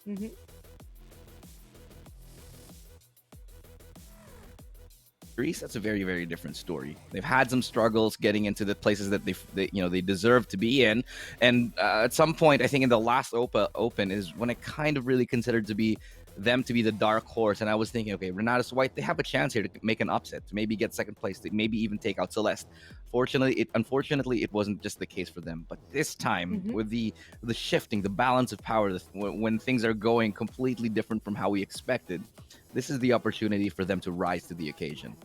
Mhm. Greece, that's a very, very different story. They've had some struggles getting into the places that they deserve to be in, and at some point, I think in the last Open is when I kind of really considered to be them to be the dark horse, and I was thinking, okay, Renatus White, they have a chance here to make an upset, to maybe get second place, to maybe even take out Celeste. Unfortunately, it wasn't just the case for them. But this time, Mhm. with the shifting, the balance of power, when things are going completely different from how we expected, this is the opportunity for them to rise to the occasion.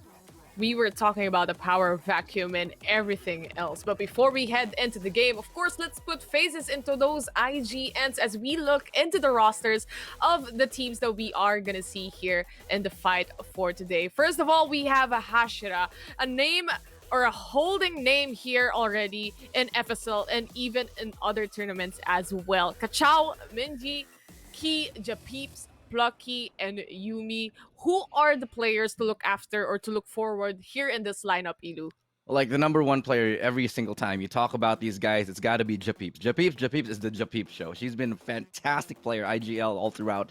We were talking about the power vacuum and everything else. But before we head into the game, of course, let's put faces into those IGNs as we look into the rosters of the teams that we are going to see here in the fight for today. First of all, we have a Hashira, a name or a holding name here already in FSL and even in other tournaments as well. Kachao, Minji, Ki, Japeeps, Plucky, and Yumi. Who are the players to look after or to look forward here in this lineup, Ilu? Like the number one player every single time you talk about these guys, it's got to be Japeeps. Japeeps is the Japeeps show. She's been a fantastic player, IGL all throughout,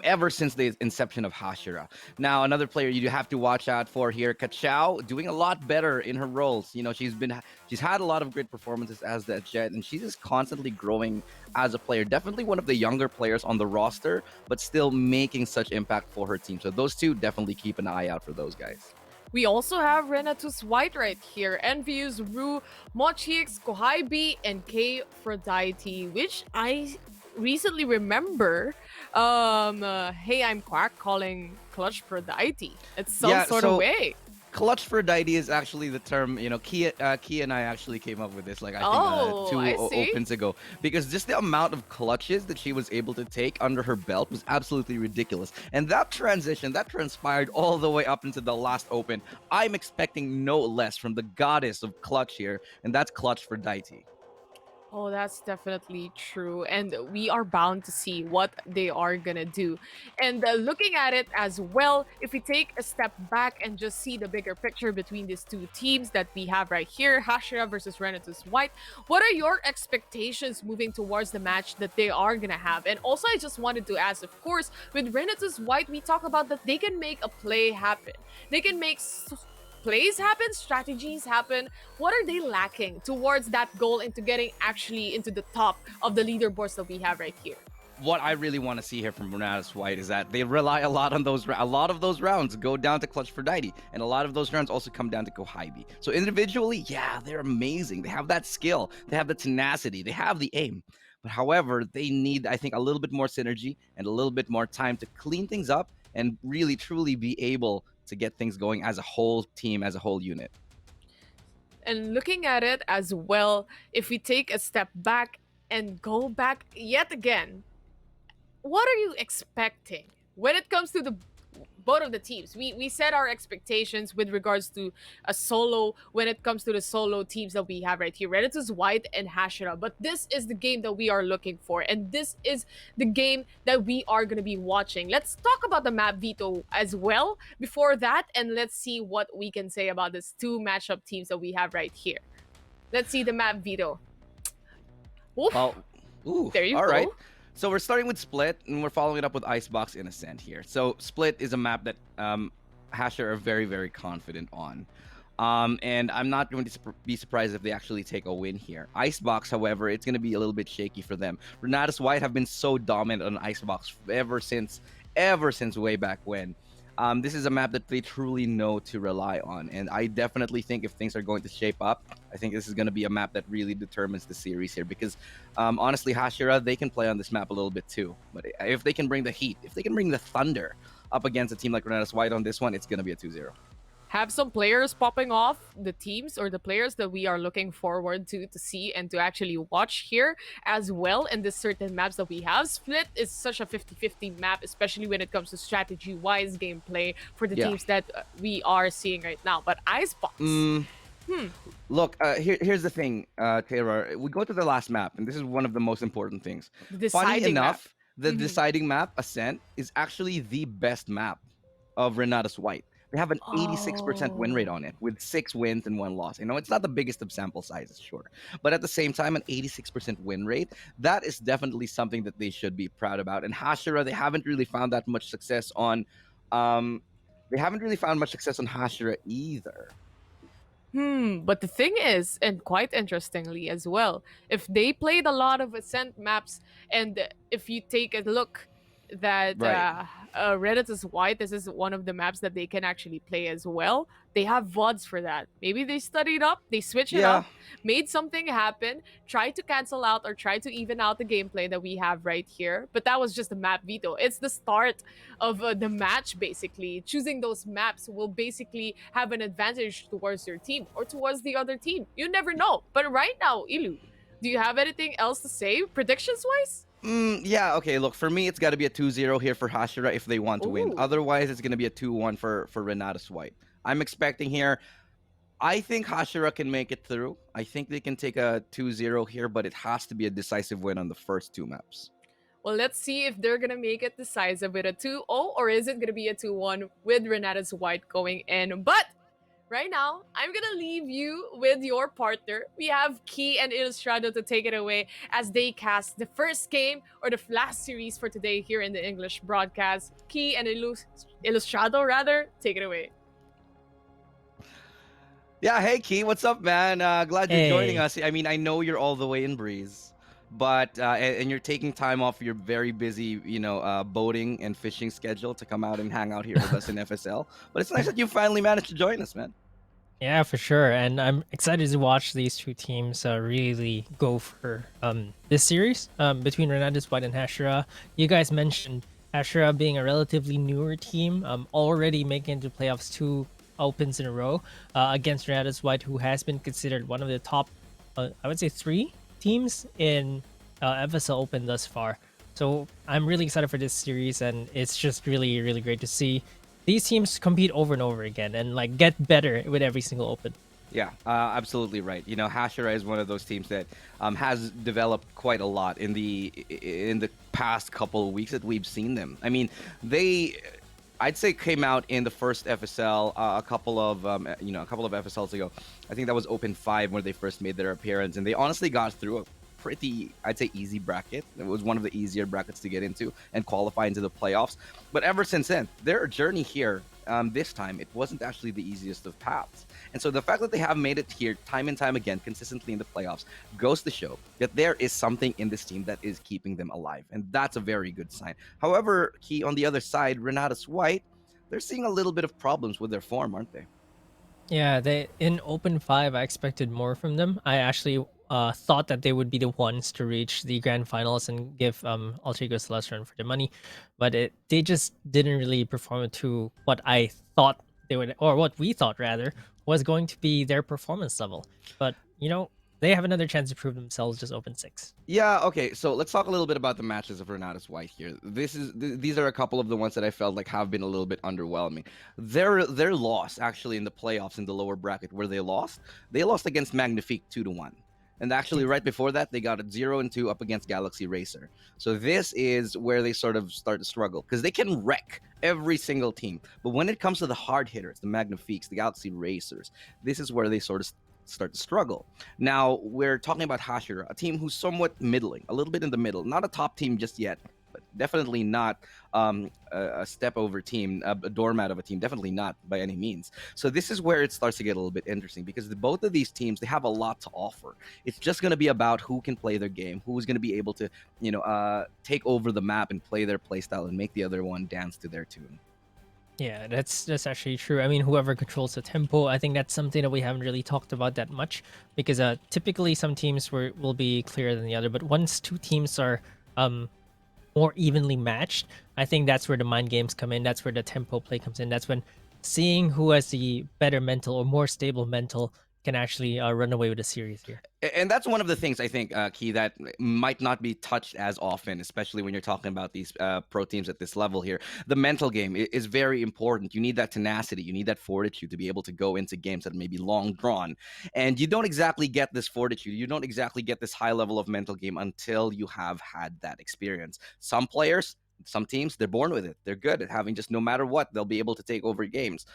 ever since the inception of Hashira. Now, another player you have to watch out for here, Kachao, doing a lot better in her roles. You know, she's had a lot of great performances as that Jet, and she's just constantly growing as a player. Definitely one of the younger players on the roster, but still making such impact for her team. So those two, definitely keep an eye out for those guys. We also have Renatus White right here, Envious, Rue, Mochix, Kohaibi, and K Aphrodite, which I recently remember Hey I'm Quack calling Clutch Aphrodite. It's some Yeah, sort of so way. clutch for deity is actually the term. You know, Kia and I actually came up with this, like I think Oh, I see. opens ago, because just the amount of clutches that she was able to take under her belt was absolutely ridiculous. And that transition that transpired all the way up into the last open. I'm expecting no less from the goddess of clutch here, and that's clutch for deity. Oh, that's definitely true. And we are bound to see what they are going to do. And looking at it as well, if we take a step back and just see the bigger picture between these two teams that we have right here, Hashira versus Renatus White, what are your expectations moving towards the match that they are going to have? And also, I just wanted to ask, of course, with Renatus White, we talk about that they can make a play happen. They can make plays happen, strategies happen. What are they lacking towards that goal into getting actually into the top of the leaderboards that we have right here? What I really want to see here from Renatus White is that they rely a lot on a lot of those rounds go down to Clutch for Deity, and a lot of those rounds also come down to Kohaibi. So individually, yeah, they're amazing. They have that skill, they have the tenacity, they have the aim. But however, they need, I think, a little bit more synergy and a little bit more time to clean things up and really truly be able to get things going as a whole team, as a whole unit. And looking at it as well, if we take a step back and go back yet again, what are you expecting when it comes to the both of the teams? We set our expectations with regards to a solo when it comes to the solo teams that we have right here, Renatus White and Hashira. But this is the game that we are looking for, and this is the game that we are going to be watching. Let's talk about the map veto as well before that, and let's see what we can say about these two matchup teams that we have right here. Let's see the map veto. Oof, Well, ooh, there you all right. go. So we're starting with Split, and we're following it up with Icebox Innocent here. So Split is a map that Hasher are very, very confident on. And I'm not going to be surprised if they actually take a win here. Icebox, however, it's going to be a little bit shaky for them. Renatus White have been so dominant on Icebox ever since way back when. This is a map that they truly know to rely on, and I definitely think if things are going to shape up, I think this is going to be a map that really determines the series here. Because honestly, Hashira, they can play on this map a little bit too. But if they can bring the heat, if they can bring the thunder up against a team like Renatus White on this one, it's going to be a 2-0. Have some players popping off, the teams or the players that we are looking forward to see and to actually watch here as well in the certain maps that we have. Split is such a 50-50 map, especially when it comes to strategy wise gameplay for the Yeah. teams that we are seeing right now. But Icebox, Look, here's the thing, Taylor. We go to the last map, and this is one of the most important things. the Funny deciding map. enough, the deciding map, Ascent, is actually the best map of Renatus White. They have an 86% win rate Oh. on it with 6 wins and 1 loss. It's not the biggest of sample sizes, sure, but at the same time, an 86% win rate, that is definitely something that they should be proud about. And Hashira, they haven't really found that much success on. Um, they haven't really found much success on Hashira either. But the thing is, and quite interestingly as well, if they played a lot of Ascent maps, and if you take a look that Right. Renatus White, this is one of the maps that they can actually play as well. They have VODs for that. Maybe they studied up, they switch it Yeah. up, made something happen, tried to cancel out or try to even out the gameplay that we have right here. But that was just a map veto. It's the start of the match, basically. Choosing those maps will basically have an advantage towards your team or towards the other team. You never know. But right now, Ilu, do you have anything else to say, predictions wise? Yeah, okay, look, for me, it's got to be a 2-0 here for Hashira if they want to win. Ooh. Otherwise, it's going to be a 2-1 for Renatus White. I'm expecting here. I think Hashira can make it through. I think they can take a 2-0 here, but it has to be a decisive win on the first 2 maps. Well, let's see if they're going to make it decisive with a 2-0 or is it going to be a 2-1 with Renatus White going in. But right now, I'm gonna leave you with your partner. We have Key and Illustrado to take it away as they cast the first game or the last series for today here in the English broadcast. Key and Illustrado, rather, take it away. Yeah, hey Key, what's up, man? Glad you're joining Hey. us. I mean, I know you're all the way in Breeze, but and you're taking time off your very busy, boating and fishing schedule to come out and hang out here with us in FSL. But it's nice that you finally managed to join us, man. Yeah, for sure. And I'm excited to watch these two teams really go for this series between Renatus White and Hashira. You guys mentioned Hashira being a relatively newer team, already making it to playoffs 2 opens in a row against Renatus White, who has been considered one of the top, I would say, 3 teams in FSL Open thus far. So I'm really excited for this series, and it's just really, really great to see these teams compete over and over again and like get better with every single open. Yeah, absolutely right. Hashira is one of those teams that has developed quite a lot in the past couple of weeks that we've seen them. I mean, I'd say came out in the first FSL a couple of FSLs ago. I think that was Open 5 where they first made their appearance, and they honestly got through a pretty, I'd say, easy bracket. It was one of the easier brackets to get into and qualify into the playoffs. But ever since then, their journey here, this time, it wasn't actually the easiest of paths. And so the fact that they have made it here time and time again, consistently in the playoffs, goes to show that there is something in this team that is keeping them alive. And that's a very good sign. However, on the other side, Renatus White, they're seeing a little bit of problems with their form, aren't they? Yeah, they in Open 5, I expected more from them. I actually thought that they would be the ones to reach the grand finals and give Alter Ego Celeste run for the money, but they just didn't really perform to what I thought they would, or what we thought rather, was going to be their performance level. But they have another chance to prove themselves just Open 6. Yeah, okay. So let's talk a little bit about the matches of Renatus White here. These are a couple of the ones that I felt like have been a little bit underwhelming. Their loss actually in the playoffs in the lower bracket where they lost against Magnifique 2-1. And actually right before that they got a 0-2 up against Galaxy Racer. So this is where they sort of start to struggle because they can wreck every single team. But when it comes to the hard hitters, the Magnifiques, the Galaxy Racers, this is where they sort of start to struggle. Now, we're talking about Hashira, a team who's somewhat middling, a little bit in the middle. Not a top team just yet, but definitely not a step over team, a doormat of a team. Definitely not by any means. So this is where it starts to get a little bit interesting because both of these teams, they have a lot to offer. It's just going to be about who can play their game, who's going to be able to, take over the map and play their playstyle and make the other one dance to their tune. Yeah, that's actually true. I mean, whoever controls the tempo, I think that's something that we haven't really talked about that much because typically some teams will be clearer than the other, but once 2 teams are more evenly matched, I think that's where the mind games come in. That's where the tempo play comes in. That's when seeing who has the better mental or more stable mental can actually run away with the series here. And that's one of the things I think, Key, that might not be touched as often, especially when you're talking about these pro teams at this level here. The mental game is very important. You need that tenacity. You need that fortitude to be able to go into games that may be long drawn. And you don't exactly get this fortitude. You don't exactly get this high level of mental game until you have had that experience. Some players, some teams, they're born with it. They're good at having just no matter what, they'll be able to take over games.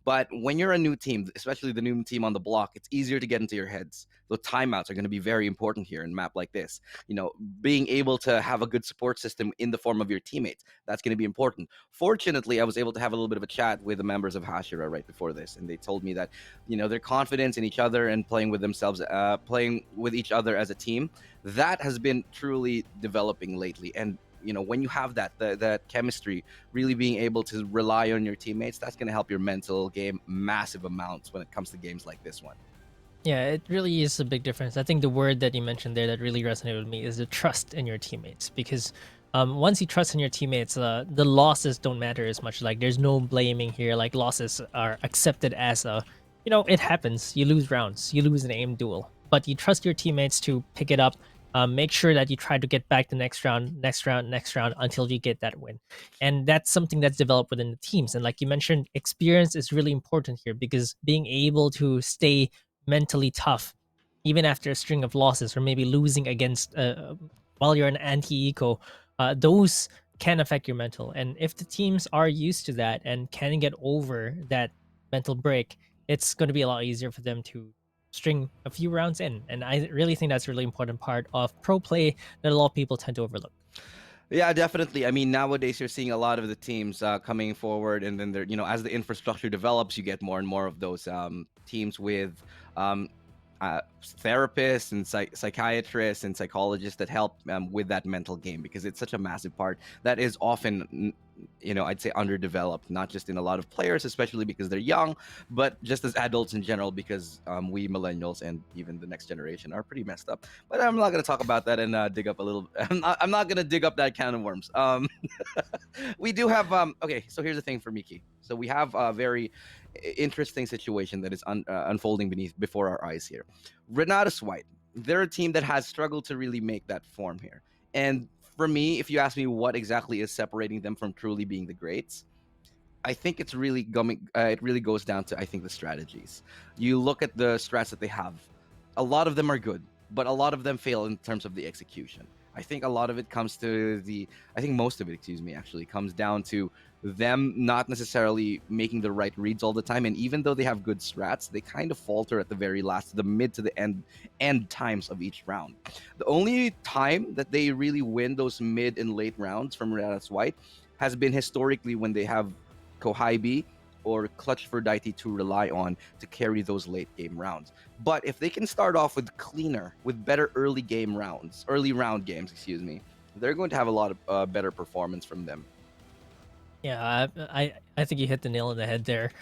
But when you're a new team, especially the new team on the block, it's easier to get into your heads. The timeouts are going to be very important here in a map like this. You know, being able to have a good support system in the form of your teammates, that's going to be important. Fortunately, I was able to have a little bit of a chat with the members of Hashira right before this, and they told me that, you know, their confidence in each other and playing with themselves, playing with each other as a team, that has been truly developing lately. And you know, when you have that chemistry, really being able to rely on your teammates, that's going to help your mental game massive amounts when it comes to games like this one. Yeah, it really is a big difference. I think the word that you mentioned there that really resonated with me is the trust in your teammates. Because once you trust in your teammates, the losses don't matter as much. Like, there's no blaming here. Like, losses are accepted as a, you know, it happens. You lose rounds, you lose an aim duel, but you trust your teammates to pick it up. Make sure that you try to get back the next round, next round, next round until you get that win. And that's something that's developed within the teams. And like you mentioned, experience is really important here because being able to stay mentally tough even after a string of losses or maybe losing against while you're an anti-eco, those can affect your mental. And if the teams are used to that and can get over that mental break, it's going to be a lot easier for them to string a few rounds in. And I really think that's a really important part of pro play that a lot of people tend to overlook. Yeah, definitely. I mean, nowadays you're seeing a lot of the teams coming forward, and then they're, you know, as the infrastructure develops, you get more and more of those teams with um, therapists and psychiatrists and psychologists that help with that mental game, because it's such a massive part that is often, you know, I'd say underdeveloped, not just in a lot of players, especially because they're young, but just as adults in general, because we millennials and even the next generation are pretty messed up. But I'm not going to talk about that and dig up a little. I'm not going to dig up that can of worms. We do have okay, so here's the thing for Miki. So we have a very interesting situation that is unfolding beneath before our eyes here. Renatus White, they're a team that has struggled to really make that form here. And for me, if you ask me what exactly is separating them from truly being the greats, I think it's really going. It really goes down to, I think, the strategies. You look at the strats that they have. A lot of them are good, but a lot of them fail in terms of the execution. I think a lot of it comes to the. I think most of it, excuse me, actually comes down to them not necessarily making the right reads all the time. And even though they have good strats, they kind of falter at the very last, the mid to the end times of each round. The only time that they really win those mid and late rounds from Renatus White has been historically when they have Kohaibi or Clutch for Daiti to rely on to carry those late game rounds. But if they can start off with cleaner, with better early round games, excuse me, they're going to have a lot of better performance from them. Yeah, I think you hit the nail on the head there.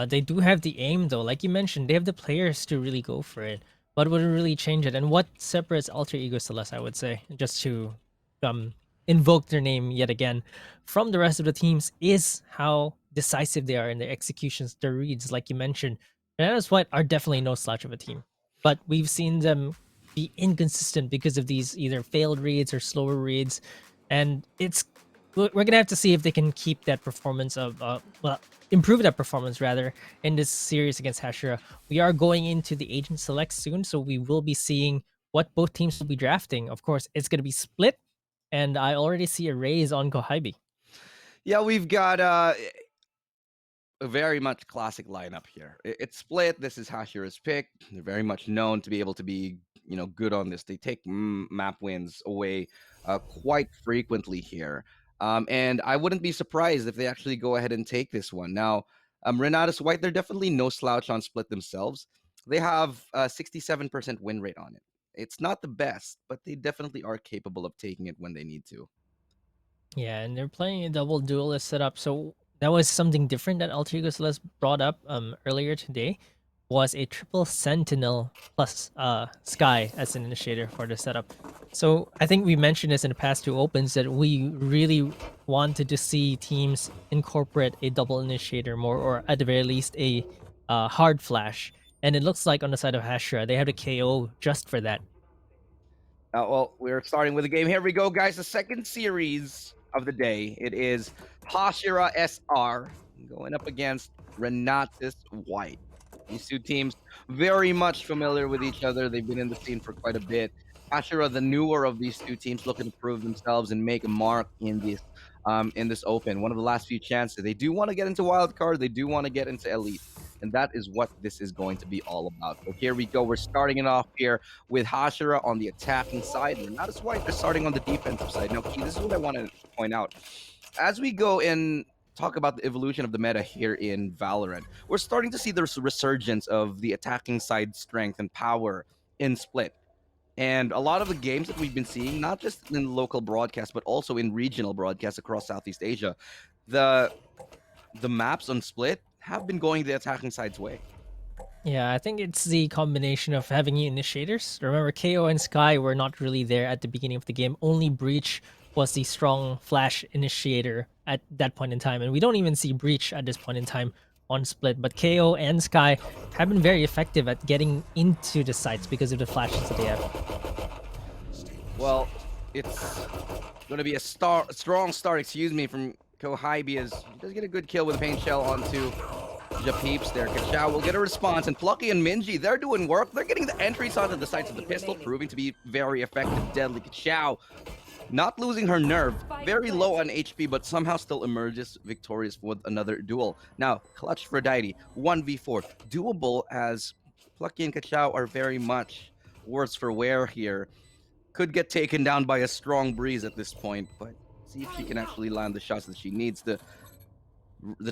They do have the aim though, like you mentioned, they have the players to really go for it. What would really change it, and what separates Alter Ego Celeste, I would say, just to um invoke their name yet again, from the rest of the teams, is how decisive they are in their executions, their reads, like you mentioned. Bananas White are definitely no slouch of a team, but we've seen them be inconsistent because of these either failed reads or slower reads, and we're gonna have to see if they can keep that performance of well, improve that performance rather in this series against Hashira. We are going into the agent select soon, so we will be seeing what both teams will be drafting. Of course, it's gonna be split, and I already see a raise on Kohaibi. Yeah, we've got a very much classic lineup here. It's split. This is Hashira's pick. They're very much known to be able to be, you know, good on this. They take map wins away quite frequently here. And I wouldn't be surprised if they actually go ahead and take this one. Now, Renatus White, they're definitely no slouch on split themselves. They have a 67% win rate on it. It's not the best, but they definitely are capable of taking it when they need to. Yeah, and they're playing a double duelist setup. So that was something different that Alter Celeste brought up earlier today, was a triple sentinel plus sky as an initiator for the setup. So I think we mentioned this in the past two opens that we really wanted to see teams incorporate a double initiator more, or at the very least a hard flash. And it looks like on the side of Hashira, they have a KO just for that. Well, we're starting with a game. Here we go, guys. The second series of the day. It is Hashira SR going up against Renatus White. These two teams very much familiar with each other. They've been in the scene for quite a bit. Hashira, the newer of these two teams, looking to prove themselves and make a mark in this in this open. One of the last few chances. They do want to get into wild card. They do want to get into elite. And that is what this is going to be all about. So here we go. We're starting it off here with Hashira on the attacking side. Renatus White is starting on the defensive side. Now, Key, this is what I want to point out. As we go and talk about the evolution of the meta here in Valorant, we're starting to see the resurgence of the attacking side strength and power in Split. And a lot of the games that we've been seeing, not just in local broadcasts, but also in regional broadcasts across Southeast Asia, the maps on Split have been going the attacking side's way. Yeah, I think it's the combination of having new initiators. Remember, KO and Sky were not really there at the beginning of the game. Only Breach was the strong flash initiator at that point in time. And we don't even see Breach at this point in time on Split. But KO and Sky have been very effective at getting into the sites because of the flashes that they have. Well, it's going to be a strong start, from Kohaibi as he does get a good kill with a paint shell onto Japeeps there. Kachao will get a response, and Plucky and Minji, they're doing work. They're getting the entries onto the sights of the pistol, proving to be very effective, deadly. Kachao not losing her nerve, very low on HP, but somehow still emerges victorious with another duel. Now, Clutch Aphrodite, 1v4. Doable as Plucky and Kachao are very much worse for wear here. Could get taken down by a strong breeze at this point, but see if she can actually land the shots that she needs. The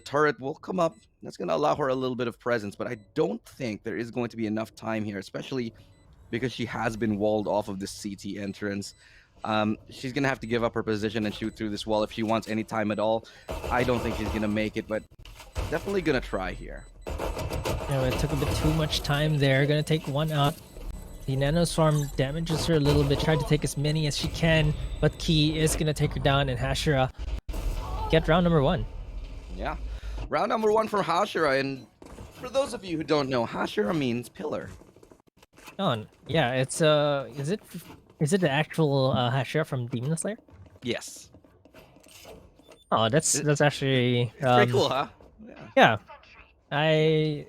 turret will come up. That's going to allow her a little bit of presence, but I don't think there is going to be enough time here, especially because she has been walled off of this CT entrance. She's going to have to give up her position and shoot through this wall if she wants any time at all. I don't think she's going to make it, but definitely going to try here. It took a bit too much time there. Going to take one out. The Nano Swarm damages her a little bit. Tried to take as many as she can, but Key is going to take her down, and Hashira get round number 1. Yeah. Round number 1 from Hashira, and for those of you who don't know, Hashira means pillar. Oh, yeah, it's is it the actual Hashira from Demon Slayer? Yes. Oh, that's actually Pretty cool, huh? Yeah. They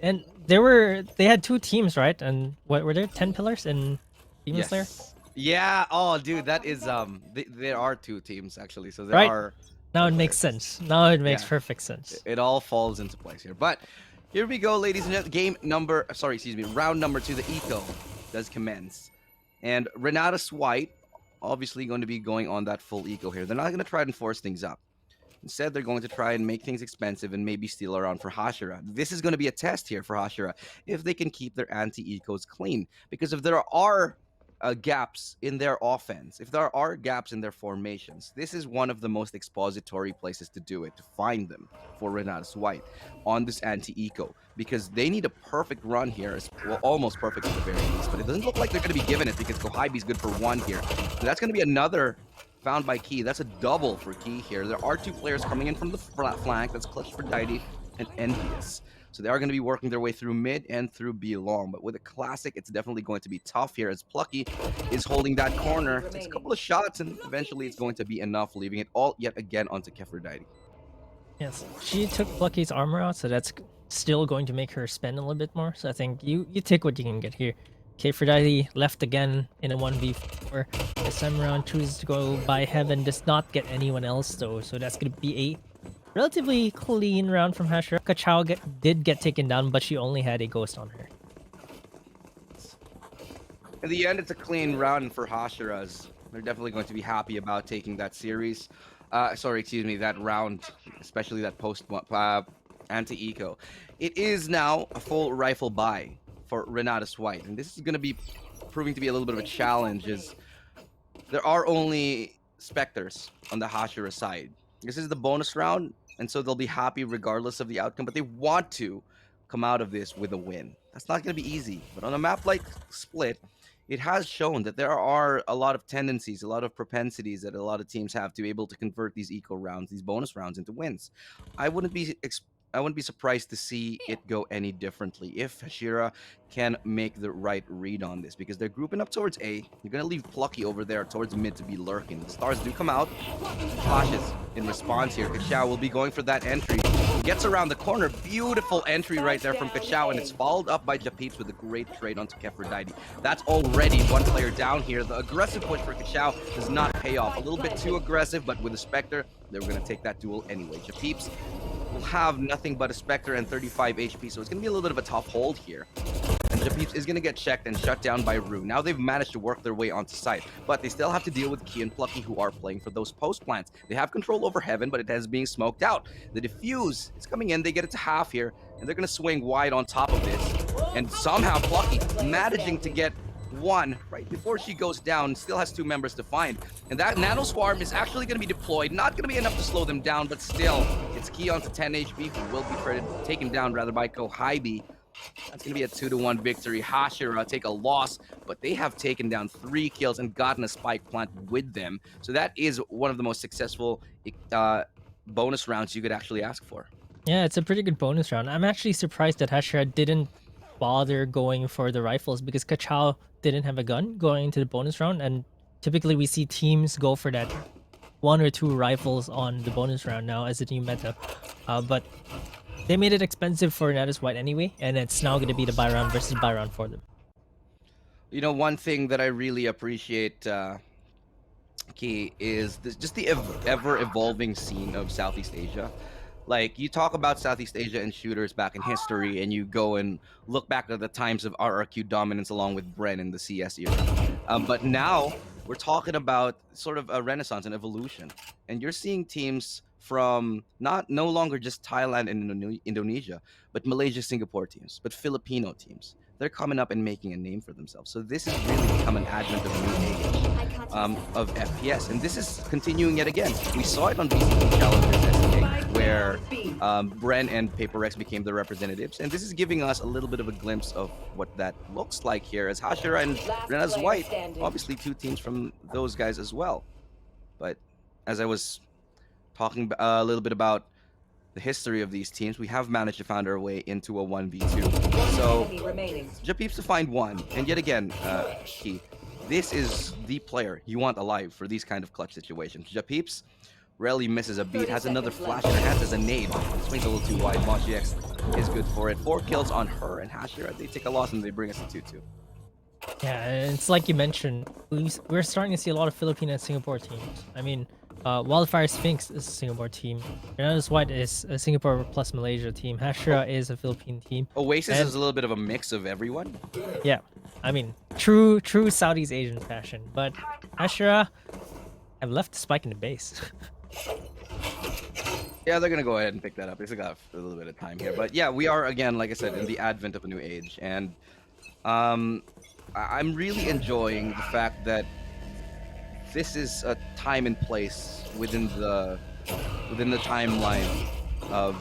had 2 teams, right? And what were there 10 pillars in Demon Slayer? Yeah. Oh, dude, that is there are 2 teams actually, so there Right. are. Now it makes sense. Now it makes perfect sense. It all falls into place here. But here we go, ladies and gentlemen. Round number 2, the eco does commence. And Renatus White, obviously going to be going on that full eco here. They're not going to try and force things up. Instead, they're going to try and make things expensive and maybe steal around for Hashira. This is going to be a test here for Hashira, if they can keep their anti-ecos clean. Because if there are gaps in their offense, if there are gaps in their formations, this is one of the most expository places to do it, to find them for Renatus White on this anti-eco, because they need a perfect run here, well, almost perfect at the very least, but it doesn't look like they're going to be given it because Kohaibi's good for 1 here. So that's going to be another found by Key. That's a double for Key here. There are 2 players coming in from the flank. That's Clutch Aphrodite and Envious. So they are going to be working their way through mid and through B long. But with a classic, it's definitely going to be tough here as Plucky is holding that corner. Takes a couple of shots, and eventually it's going to be enough, leaving it all yet again onto Aphrodite. Yes, she took Plucky's armor out, so that's still going to make her spend a little bit more. So I think you take what you can get here. Aphrodite left again in a 1v4. This time around chooses to go by Heaven, does not get anyone else though, so that's going to be a relatively clean round from Hashira. Kachao did get taken down, but she only had a ghost on her. In the end, it's a clean round for Hashiras. They're definitely going to be happy about taking that series. That round, especially that post anti-eco. It is now a full rifle buy for Renatus White, and this is going to be proving to be a little bit of a challenge, as there are only Spectres on the Hashira side. This is the bonus round, and so they'll be happy regardless of the outcome, but they want to come out of this with a win. That's not going to be easy, but on a map like Split, it has shown that there are a lot of tendencies, a lot of propensities that a lot of teams have to be able to convert these eco rounds, these bonus rounds, into wins. I wouldn't be surprised to see it go any differently if Hashira can make the right read on this, because they're grouping up towards A. You're going to leave Plucky over there towards mid to be lurking. The stars do come out. Flashes in response here. Kachao will be going for that entry. Gets around the corner. Beautiful entry right there from Kachao, and it's followed up by Japeeps with a great trade onto Keferdite. That's already one player down here. The aggressive push for Kachao does not pay off. A little bit too aggressive, but with a Spectre, they were going to take that duel anyway. Japeeps will have nothing but a Spectre and 35 HP, so it's going to be a little bit of a tough hold here. And Japeeps is going to get checked and shut down by Rue. Now they've managed to work their way onto site, but they still have to deal with Key and Plucky, who are playing for those post plants. They have control over Heaven, but it is being smoked out. The Diffuse is coming in. They get it to half here, and they're going to swing wide on top of this. And somehow Plucky managing to get one right before she goes down. Still has 2 members to find, and that Nano Swarm is actually going to be deployed. Not going to be enough to slow them down, but still, it's Key onto 10 HP, who will be taken down rather by Kohaibi. That's going to be a 2-1 victory. Hashira take a loss, but they have taken down 3 kills and gotten a spike plant with them. So that is one of the most successful bonus rounds you could actually ask for. Yeah, it's a pretty good bonus round. I'm actually surprised that Hashira didn't bother going for the rifles, because Kachao didn't have a gun going into the bonus round, and typically we see teams go for that 1 or 2 rifles on the bonus round now as a new meta. But they made it expensive for Renatus White anyway, and it's now going to be the buy round versus buy round for them. You know, one thing that I really appreciate, Key, is just the ever-evolving scene of Southeast Asia. Like, you talk about Southeast Asia and shooters back in history, and you go and look back at the times of RRQ dominance along with Bren in the CS era. But now, we're talking about sort of a renaissance and evolution. And you're seeing teams from no longer just Thailand and Indonesia, but Malaysia, Singapore teams, but Filipino teams. They're coming up and making a name for themselves. So this has really become an advent of a new age of FPS, and this is continuing yet again. We saw it on VCT Challengers SK, where Bren and Paper Rex became the representatives, and this is giving us a little bit of a glimpse of what that looks like here, as Hashira and Renatus White, obviously 2 teams from those guys as well. But as I was talking a little bit about the history of these teams, we have managed to find our way into a 1v2. So, Japeeps to find 1. And yet again, Key, this is the player you want alive for these kind of clutch situations. Japeeps rarely misses a beat, has another flash in her hands as a nade. Swings a little too wide. Moshi X is good for it. 4 kills on her and Hashira. They take a loss and they bring us to 2-2. Yeah, it's like you mentioned, we're starting to see a lot of Filipino and Singapore teams. I mean, Wildfire Sphinx is a Singapore team. Renatus White is a Singapore plus Malaysia team. Hashira is a Philippine team. Oasis is a little bit of a mix of everyone. Yeah, I mean, true Southeast Asian fashion. But Hashira have left the spike in the base. Yeah, they're gonna go ahead and pick that up. They still got a little bit of time here, but yeah, we are again, like I said, in the advent of a new age, and I'm really enjoying the fact that this is a time and place within the timeline of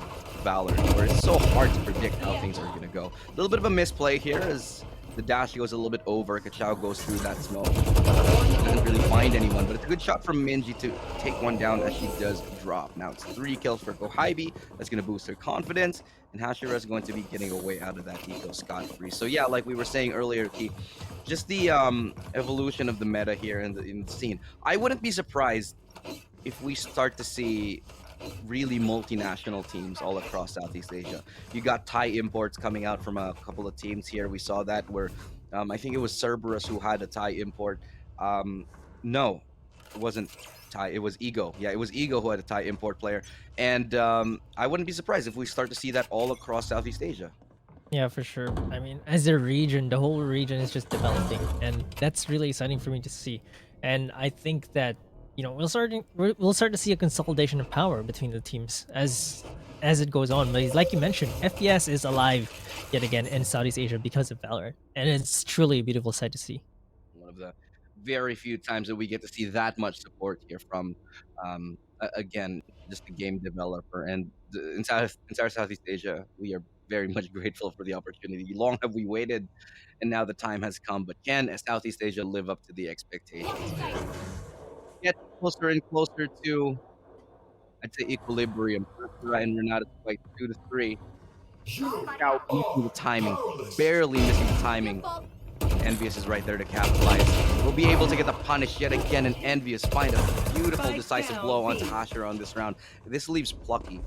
Valor, where it's so hard to predict how things are gonna go. A little bit of a misplay here as the dash goes a little bit over. Kachao goes through that smoke. Doesn't really find anyone, but it's a good shot from Minji to take one down as she does drop. Now it's 3 kills for Kohaibi. That's going to boost her confidence, and Hashira is going to be getting a way out of that eco scot-free. So yeah, like we were saying earlier, Key, just the evolution of the meta here in the scene. I wouldn't be surprised if we start to see really multinational teams all across Southeast Asia. You got Thai imports coming out from a couple of teams here. We saw that where I think it was Cerberus who had a Thai import. No, it wasn't Thai. It was Ego. Yeah, it was Ego who had a Thai import player. And I wouldn't be surprised if we start to see that all across Southeast Asia. Yeah, for sure. I mean, as a region, the whole region is just developing, and that's really exciting for me to see. And I think that, you know, we'll start to see a consolidation of power between the teams as it goes on. But like you mentioned, FPS is alive yet again in Southeast Asia because of Valorant, and it's truly a beautiful sight to see. One of the very few times that we get to see that much support here from, again, just a game developer. And the entire Southeast Asia, we are very much grateful for the opportunity. Long have we waited, and now the time has come. But can Southeast Asia live up to the expectations? Get closer and closer to, I'd say, equilibrium. Hashira and Renatus fight 2-3. Now missing the timing, barely missing the timing. Envious is right there to capitalize. We'll be able to get the punish yet again, and Envious find a beautiful decisive blow onto Hashira on this round. This leaves Plucky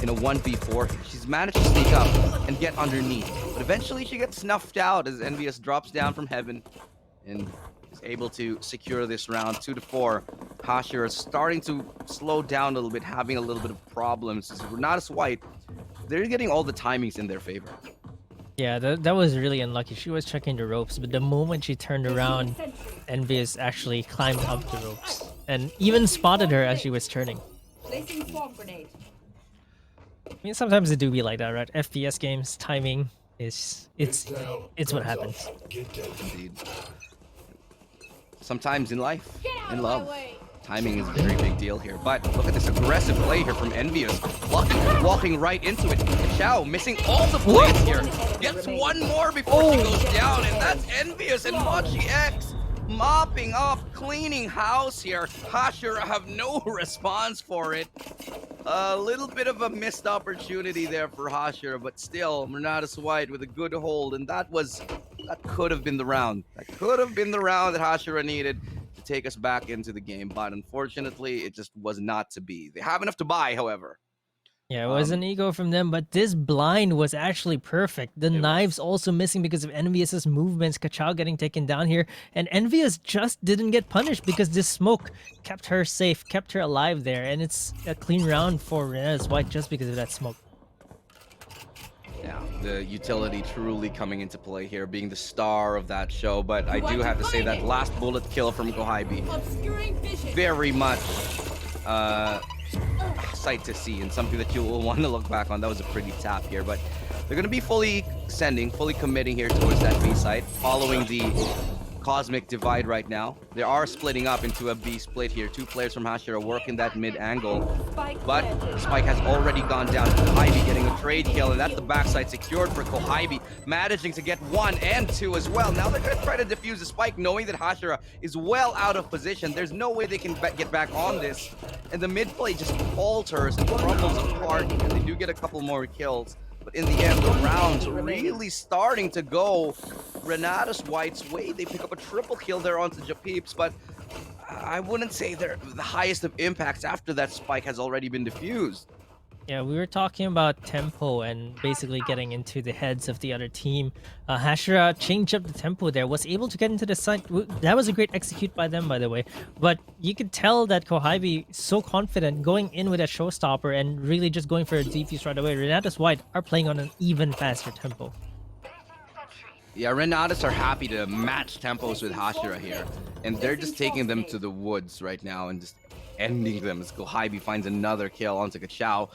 in a 1v4. She's managed to sneak up and get underneath. But eventually she gets snuffed out as Envious drops down from heaven and is able to secure this round 2-4. Hashira is starting to slow down a little bit, having a little bit of problems. Renatus White, they're getting all the timings in their favor. Yeah, that was really unlucky. She was checking the ropes, but the moment she turned around, Envious actually climbed up the ropes and even spotted her as she was turning. Placing swarm grenade. I mean, sometimes it do be like that, right? FPS games, timing is it's what happens. Indeed. Sometimes in life, in my love, way. timing is a very big deal here. But look at this aggressive play here from Envious. Walking right into it. Xiao missing all the plays here. Gets one more before she goes down, and that's Envious and Machi X mopping up, cleaning house here. Hashira have no response for it. A little bit of a missed opportunity there for Hashira, but still, Renatus White with a good hold, and that could have been the round. That could have been the round that Hashira needed to take us back into the game, but unfortunately, it just was not to be. They have enough to buy, however. Yeah, it was an ego from them, but this blind was actually perfect. The knives also missing because of Envious's movements. Kachao getting taken down here, and Envious just didn't get punished because this smoke kept her safe, kept her alive there, and it's a clean round for Renatus White just because of that smoke. Yeah, the utility truly coming into play here, being the star of that show, but I do have to say that last bullet kill from Gohaibi, very much sight to see and something that you will want to look back on. That was a pretty tap here, but they're going to be fully committing here towards that B site, following the Cosmic Divide right now. They are splitting up into a B split here. Two players from Hashira working that mid angle, but Spike has already gone down. Kohaibi getting a trade kill, and that's the backside secured for Kohaibi, managing to get 1 and 2 as well. Now they're going to try to defuse the Spike, knowing that Hashira is well out of position. There's no way they can get back on this, and the mid play just falters and crumbles apart, and they do get a couple more kills. But in the end, the round's really starting to go Renatus White's way. They pick up a triple kill there onto Japeeps, but I wouldn't say they're the highest of impacts after that Spike has already been diffused. Yeah, we were talking about tempo and basically getting into the heads of the other team. Hashira changed up the tempo there, was able to get into the site. That was a great execute by them, by the way. But you could tell that Kohaibi so confident going in with a showstopper and really just going for a defuse right away. Renatus White are playing on an even faster tempo. Yeah, Renatus are happy to match tempos with Hashira here. And they're just taking them to the woods right now and just ending them as Kohaibi finds another kill onto Kachao.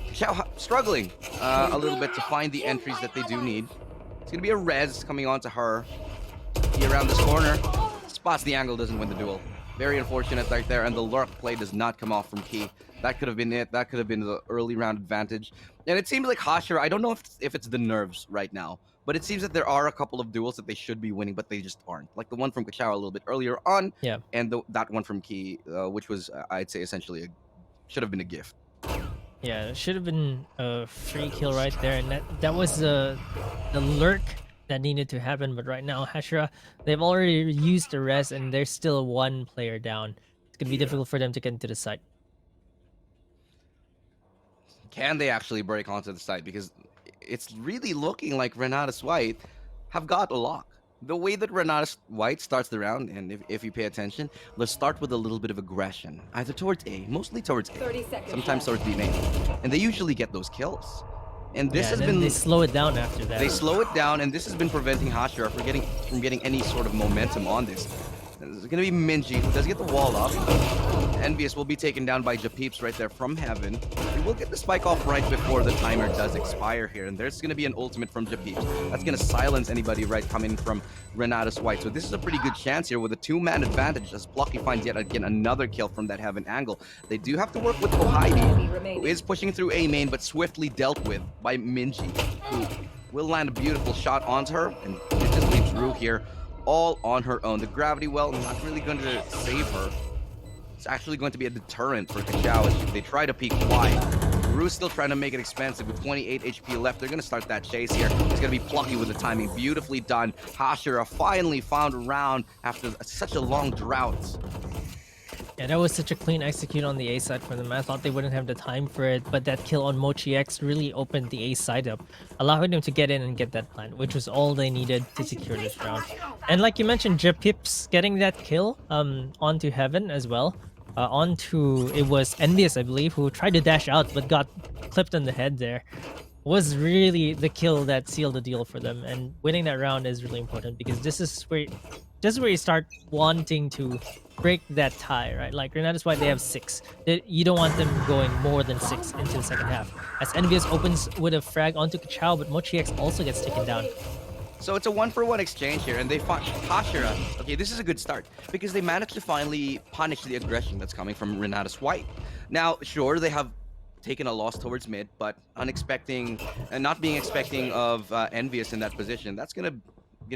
Kachao struggling a little bit to find the entries that they do need. It's going to be a res coming onto her. He around this corner. Spots the angle, doesn't win the duel. Very unfortunate right there, and the lurk play does not come off from Key. That could have been it. That could have been the early round advantage. And it seems like Hashira, I don't know if it's the nerves right now, but it seems that there are a couple of duels that they should be winning, but they just aren't. Like the one from Kachao a little bit earlier on, yeah, and that one from Key, which was, I'd say, essentially should have been a gift. Yeah, it should have been a free kill right there, and that was the lurk that needed to happen. But right now, Hashira, they've already used the res, and there's still one player down. It's gonna be difficult for them to get into the site. Can they actually break onto the site? Because it's really looking like Renatus White have got a lock. The way that Renatus White starts the round, and if you pay attention, let's start with a little bit of aggression, either towards A, mostly towards A, 30 seconds sometimes towards B main, and they usually get those kills. And this has and then been they slow it down after that. They slow it down, and this has been preventing Hashira from getting any sort of momentum on this. It's gonna be Minji, who does get the wall up. Envious will be taken down by Japeeps right there from heaven. He will get the spike off right before the timer does expire here, and there's gonna be an ultimate from Japeeps. That's gonna silence anybody right coming from Renatus White. So this is a pretty good chance here with a 2-man advantage as Plucky finds yet again another kill from that heaven angle. They do have to work with Kohaibi, who is pushing through A main, but swiftly dealt with by Minji, who will land a beautiful shot onto her, and it just leaves Rue here all on her own. The gravity well not really going to save her. It's actually going to be a deterrent for Kachao as they try to peek wide. Rue's still trying to make it expensive with 28 HP left. They're going to start that chase here. It's going to be Plucky with the timing. Beautifully done. Hashira finally found a round after such a long drought. Yeah, that was such a clean execute on the A side for them. I thought they wouldn't have the time for it, but that kill on Mochi X really opened the A side up, allowing them to get in and get that plant, which was all they needed to secure this round. And like you mentioned, Japips getting that kill onto Heaven as well. Onto, it was Envious, I believe, who tried to dash out but got clipped on the head there. Was really the kill that sealed the deal for them, and winning that round is really important because this is where you start wanting to break that tie, right? Like Renatus White, they have 6. You don't want them going more than 6 into the second half. As Envious opens with a frag onto Kachao, but Mochi X also gets taken down. So it's a 1-for-1 exchange here, and they find Hashira. Okay, this is a good start because they managed to finally punish the aggression that's coming from Renatus White. Now, sure, they have taken a loss towards mid, but unexpecting and not being expecting of Envious in that position, that's gonna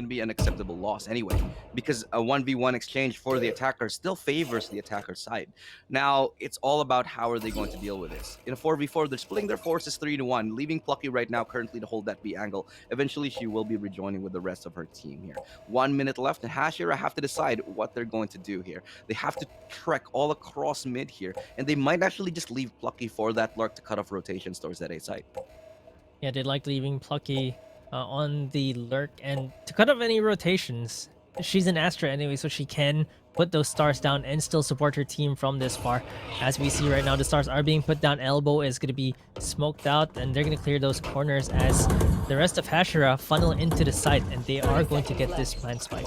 be an acceptable loss anyway, because a 1v1 exchange for the attacker still favors the attacker's side. Now it's all about how are they going to deal with this. In a 4v4, they're splitting their forces 3-1, leaving Plucky right now currently to hold that B angle. Eventually she will be rejoining with the rest of her team here. 1 minute left, and Hashira have to decide what they're going to do here. They have to trek all across mid here, and they might actually just leave Plucky for that lurk to cut off rotations towards that A site. Yeah, they like leaving Plucky on the lurk, and to cut off any rotations, she's an Astra anyway, so she can put those stars down and still support her team from this far. As we see right now, the stars are being put down. Elbow is going to be smoked out, and they're going to clear those corners as the rest of Hashira funnel into the site, and they are going to get this plant spike.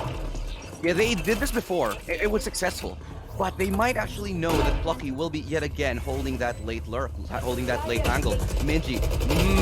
Yeah, they did this before. It was successful. But they might actually know that Plucky will be yet again holding that late lurk, holding that late angle. Minji,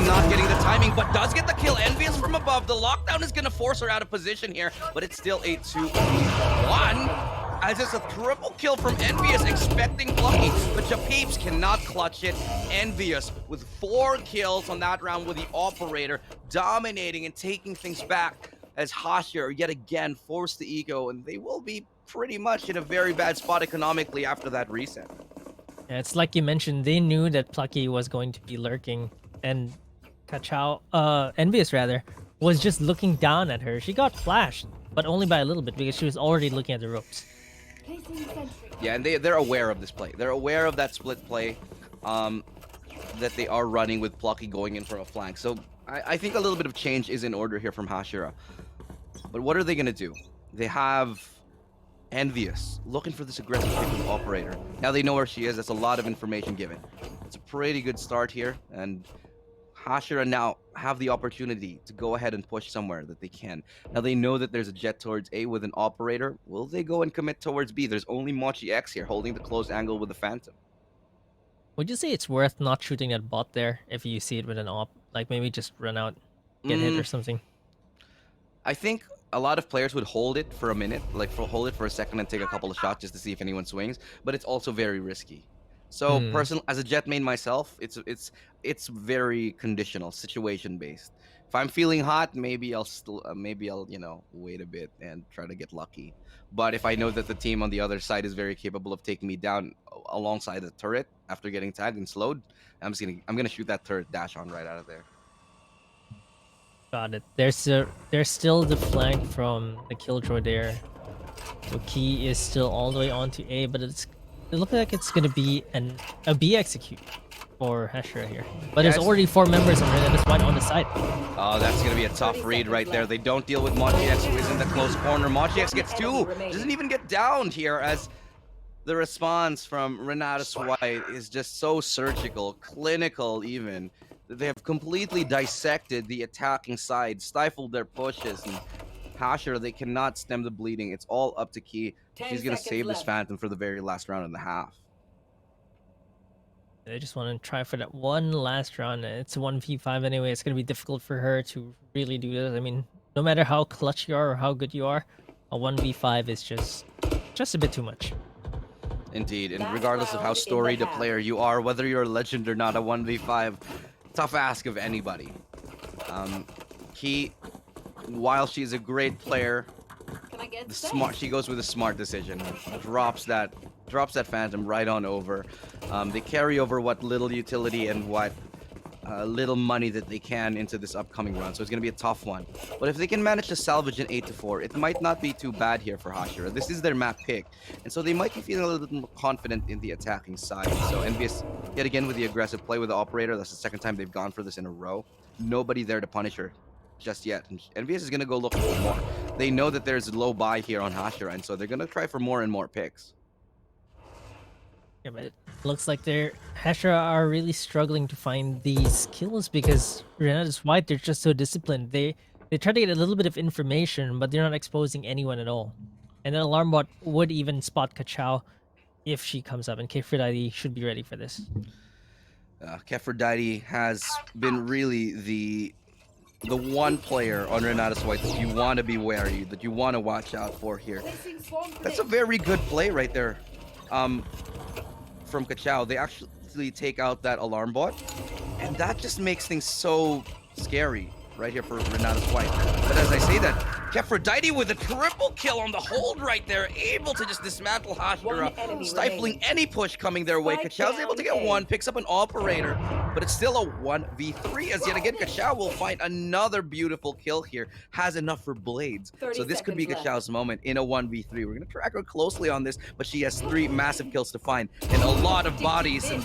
not getting the timing, but does get the kill. Envious from above. The lockdown is going to force her out of position here, but it's still 8-2-1. As it's a triple kill from Envious, expecting Plucky, but Japeeps cannot clutch it. Envious with 4 kills on that round with the operator, dominating and taking things back as Hashira yet again forced the eco, and they will be pretty much in a very bad spot economically after that reset. Yeah, it's like you mentioned, they knew that Plucky was going to be lurking, and Kachao, Envious rather, was just looking down at her. She got flashed, but only by a little bit because she was already looking at the ropes. Yeah, and they're aware of this play. They're aware of that split play that they are running with Plucky going in from a flank. So I think a little bit of change is in order here from Hashira. But what are they going to do? They have Envious looking for this aggressive pick with operator. Now they know where she is. That's a lot of information given. It's a pretty good start here, and Hashira now have the opportunity to go ahead and push somewhere that they can. Now they know that there's a jet towards A with an operator. Will they go and commit towards B? There's only Mochi X here holding the close angle with the Phantom. Would you say it's worth not shooting that bot there if you see it with an op? Like maybe just run out, get hit or something? I think a lot of players would hold it for a minute, like hold it for a second and take a couple of shots just to see if anyone swings, but it's also very risky. So personally, as a jet main myself, it's very conditional, situation based. If I'm feeling hot, maybe I'll wait a bit and try to get lucky. But if I know that the team on the other side is very capable of taking me down alongside the turret after getting tagged and slowed, I'm gonna shoot that turret dash on right out of there. Got it. There's still the flank from the Killjoy there. So Key is still all the way onto A, but it looks like it's gonna be a B execute for Hashira here. But there's already 4 members of Renatus White on the side. Oh, that's gonna be a tough read right there. They don't deal with Mochi X, who is in the close corner. Mochi X gets 2, doesn't even get downed here, as the response from Renatus White is just so surgical, clinical even. They have completely dissected the attacking side, stifled their pushes, and Hashira, they cannot stem the bleeding. It's all up to Key. She's going to save this Phantom for the very last round and a half. They just want to try for that one last round. It's a 1v5 anyway. It's going to be difficult for her to really do this. I mean, no matter how clutch you are or how good you are, a 1v5 is just a bit too much. Indeed, and regardless of how storied a player you are, whether you're a legend or not, a 1v5, tough ask of anybody. Key, while she's a great player, she goes with a smart decision. Drops that Phantom right on over. They carry over what little utility and what little money that they can into this upcoming run. So it's going to be a tough one. But if they can manage to salvage an 8-4, it might not be too bad here for Hashira. This is their map pick. And so they might be feeling a little bit more confident in the attacking side. So Envious, yet again, with the aggressive play with the operator. That's the second time they've gone for this in a row. Nobody there to punish her just yet. And Envious is going to go looking for more. They know that there's low buy here on Hashira, and so they're going to try for more and more picks. Yeah, but it looks like they're Hashira are really struggling to find these kills because Renatus White, they're just so disciplined. They try to get a little bit of information, but they're not exposing anyone at all. And then Alarm Bot would even spot Kachao if she comes up, and Kefridadi should be ready for this. Kefridadi has been really the one player on Renatus White that you want to be wary, that you want to watch out for here. Placing swarm That's a grenade. very good play right there. From Kachao, they actually take out that alarm bot, and that just makes things so scary right here for Renatus White. But as I say that, Kefridadi with a triple kill on the hold right there, able to just dismantle One Hashira, enemy stifling remaining. any push coming their way. Spike Kachao's able to get down A. one, picks up an operator, but it's still a 1v3 as yet again Kachao will find another beautiful kill here, has enough for blades. 30 So this could be seconds Kachao's moment in a 1v3. We're going to track her closely on this, but she has 3 massive kills to find and a lot of bodies, and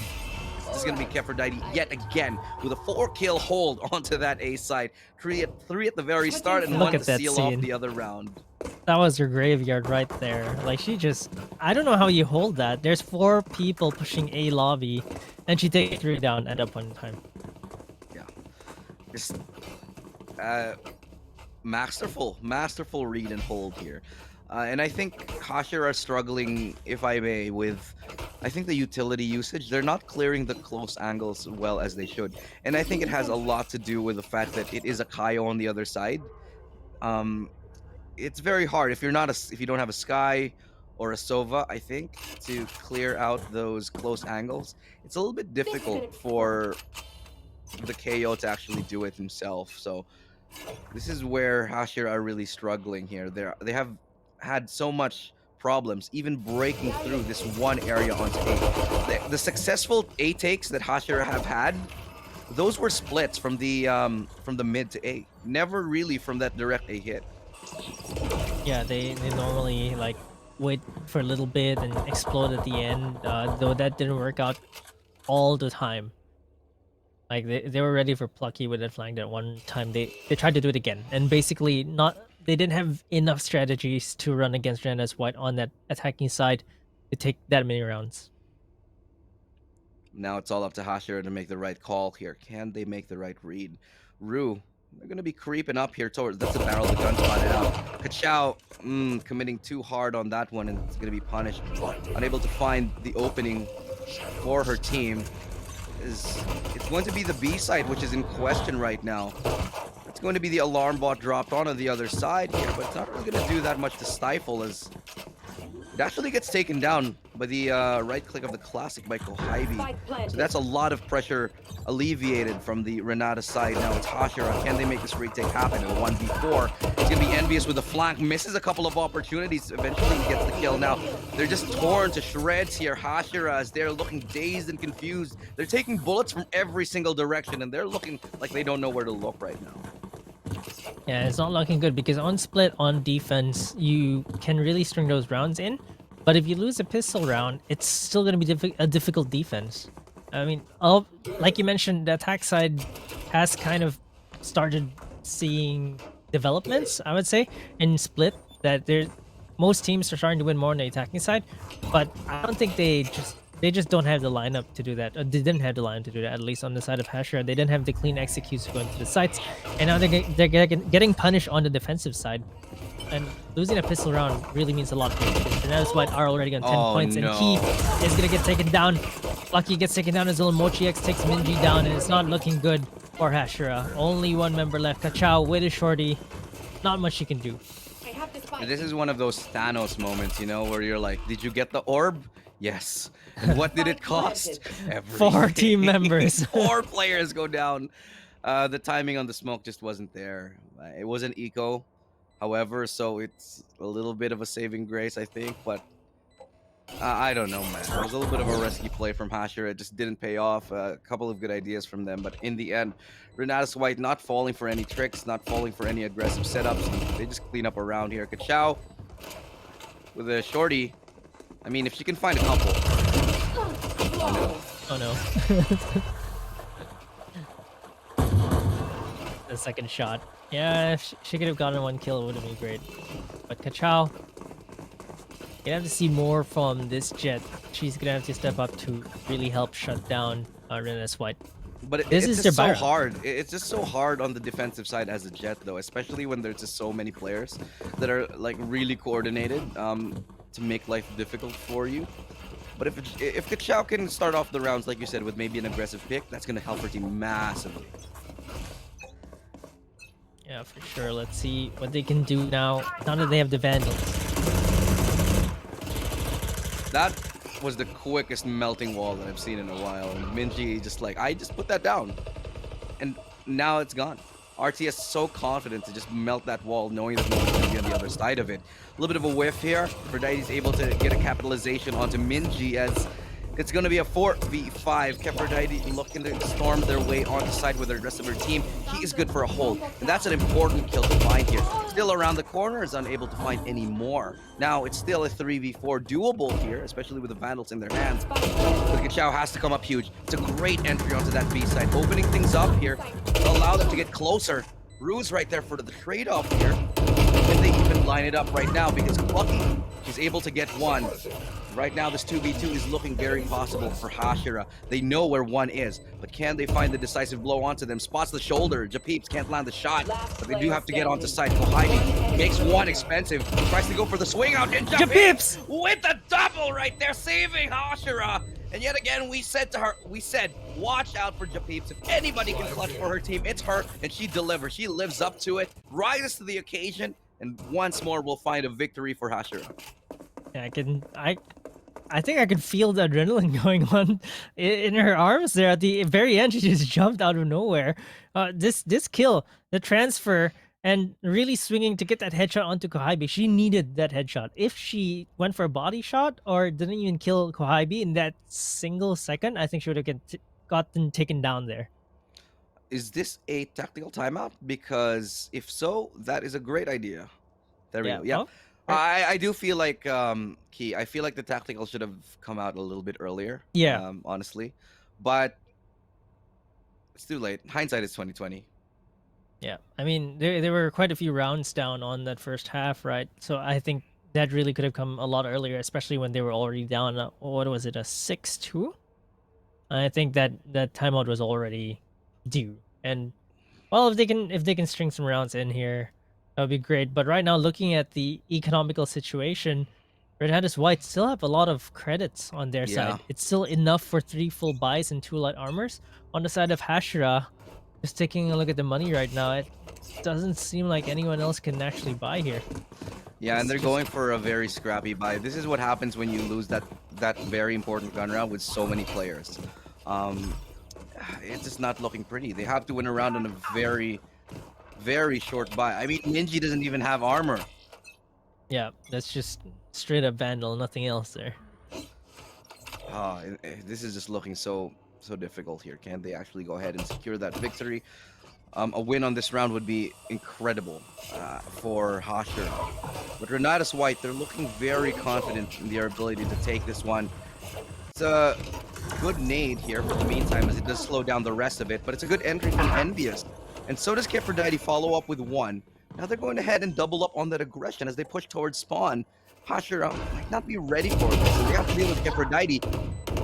this is going to be Kefridadi yet again with a 4-kill hold onto that A side. 3 at the very start and Look 1 at to that seal off scene. the other round. That was her graveyard right there. Like, she just... I don't know how you hold that. There's 4 people pushing A lobby, and she takes 3 down at that point in time. Yeah. Just masterful read and hold here. And I think Hashira are struggling, if I may, with I think the utility usage. They're not clearing the close angles well as they should. And I think it has a lot to do with the fact that it is a Kaio on the other side. It's very hard if you don't have a Sky or a Sova, I think, to clear out those close angles. It's a little bit difficult for the KO to actually do it himself. So this is where Hashira are really struggling here. They have had so much problems even breaking through this one area onto A. The successful A takes that Hashira have had, those were splits from the mid to A. Never really from that direct A hit. Yeah, they normally, like, wait for a little bit and explode at the end, though that didn't work out all the time. Like, they were ready for Plucky with that flank that one time. They tried to do it again, and basically they didn't have enough strategies to run against Renatus White on that attacking side to take that many rounds. Now it's all up to Hashira to make the right call here. Can they make the right read? Rue, they're going to be creeping up here towards... That's a barrel the gun spotted out. Kachao, committing too hard on that one, and it's going to be punished. Unable to find the opening for her team. It's going to be the B side, which is in question right now. It's going to be the alarm bot dropped on the other side here, but it's not really going to do that much to stifle, as it actually gets taken down by the right click of the classic by Kohibi. So that's a lot of pressure alleviated from the Renatus side. Now it's Hashira. Can they make this retake happen in a 1v4? It's going to be Envious with the flank. Misses a couple of opportunities. Eventually he gets the kill. Now they're just torn to shreds here. Hashira, as they're looking dazed and confused. They're taking bullets from every single direction, and they're looking like they don't know where to look right now. Yeah, it's not looking good because on split, on defense, you can really string those rounds in. But if you lose a pistol round, it's still going to be a difficult defense. I mean, like you mentioned, the attack side has kind of started seeing developments, I would say, in split. That most teams are starting to win more on the attacking side. But I don't think they just don't have the lineup to do that. Or they didn't have the lineup to do that, at least on the side of Hashira. They didn't have the clean executes going to the sites. And now they're getting punished on the defensive side. And losing a pistol round really means a lot to them. Renatus White are already on 10 points. No. And Key is going to get taken down. Lucky gets taken down as well. Mochi X takes Minji down. And it's not looking good for Hashira. Only one member left. Kachao with a shorty. Not much she can do. I have the spike. This is one of those Thanos moments, you know, where you're like, did you get the orb? Yes. And what did it cost? Everything. 4 team members. 4 players go down. The timing on the smoke just wasn't there. It was an eco, however, so it's a little bit of a saving grace, I think. But I don't know, man. It was a little bit of a risky play from Hashira. It just didn't pay off. A couple of good ideas from them, but in the end, Renatus White not falling for any tricks, not falling for any aggressive setups. They just clean up around here. Kachao with a shorty. I mean, if she can find a couple. Oh no. The second shot. Yeah, if she could have gotten one kill, it would have been great. But Kachao, gonna have to see more from this Jet. She's gonna have to step up to really help shut down Renatus White. But This it's is just their so Byron. hard. It's just so hard on the defensive side as a Jet, though, especially when there's just so many players that are like really coordinated to make life difficult for you. But if Kachao can start off the rounds, like you said, with maybe an aggressive pick, that's gonna help her team massively. Yeah, for sure. Let's see what they can do now that they have the Vandals. That was the quickest melting wall that I've seen in a while. And Minji just like, I just put that down. And now it's gone. RTS so confident to just melt that wall, knowing that no one's going to be on the other side of it. A little bit of a whiff here. Aphrodite's able to get a capitalization onto Minji as it's going to be a 4v5. Aphrodite looking to storm their way onto side with the rest of her team. He is good for a hold, and that's an important kill to find here. Still around the corner, is unable to find any more. Now, it's still a 3v4 doable here, especially with the Vandals in their hands. But Kachao has to come up huge. It's a great entry onto that B side, opening things up here to allow them to get closer. Rue's right there for the trade-off here. Can they even line it up right now? Because Lucky is able to get one. Right now, this 2v2 is looking very possible for Hashira. They know where one is, but can they find the decisive blow onto them? Spots the shoulder. Japeeps can't land the shot, but they do have to get onto site. Kohaibi makes one expensive. Tries to go for the swing out. And Japeeps with the double right there, saving Hashira. And yet again, we said, watch out for Japeeps. If anybody can clutch for her team, it's her, and she delivers. She lives up to it, rises to the occasion, and once more, we'll find a victory for Hashira. Yeah, I think I could feel the adrenaline going on in her arms there at the very end. She just jumped out of nowhere. This kill, the transfer, and really swinging to get that headshot onto Kohaibi. She needed that headshot. If she went for a body shot or didn't even kill Kohaibi in that single second, I think she would have gotten taken down there. Is this a tactical timeout? Because if so, that is a great idea. There we go. Yeah. Oh, I do feel like Key. I feel like the tactical should have come out a little bit earlier. Yeah. Honestly, but it's too late. Hindsight is 2020. yeah. I mean, there were quite a few rounds down on that first half, right? So I think that really could have come a lot earlier, especially when they were already down. What was it, a 6-2? I think that timeout was already due. And well, if they can string some rounds in here, that would be great. But right now, looking at the economical situation, Renatus White still have a lot of credits on their Yeah. side. It's still enough for 3 full buys and 2 light armors. On the side of Hashira, just taking a look at the money right now, it doesn't seem like anyone else can actually buy here. Yeah, and they're going for a very scrappy buy. This is what happens when you lose that very important gun round with so many players. It's just not looking pretty. They have to win a round on a very, very short buy. I mean, Minji doesn't even have armor. Yeah, that's just straight up Vandal, nothing else there. This is just looking so difficult here. Can they actually go ahead and secure that victory? A win on this round would be incredible for Hashira. But Renatus White, they're looking very confident in their ability to take this one. It's a good nade here for the meantime, as it does slow down the rest of it, but it's a good entry from Envious. And so does Aphrodite follow up with one. Now they're going ahead and double up on that aggression as they push towards spawn. Hashira might not be ready for this, so they have to deal with Aphrodite.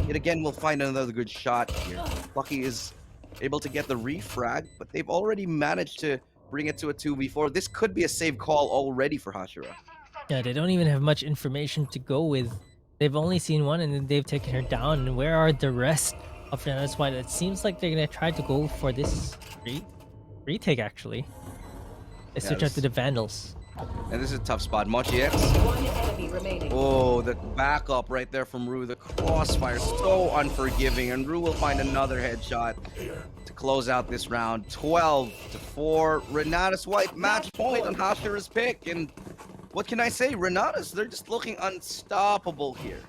Yet again, we'll find another good shot here. Lucky is able to get the refrag, but they've already managed to bring it to a 2v4. This could be a save call already for Hashira. Yeah, they don't even have much information to go with. They've only seen one and then they've taken her down. And where are the rest of them? That's why it seems like they're gonna try to go for this retake actually. They switch out to the Vandals. And this is a tough spot. Mochi X. One enemy remaining. Oh, the backup right there from Rue. The crossfire, so unforgiving. And Rue will find another headshot to close out this round. 12-4. Renatus White, match point on Hashira's pick. And what can I say? Renatus, they're just looking unstoppable here.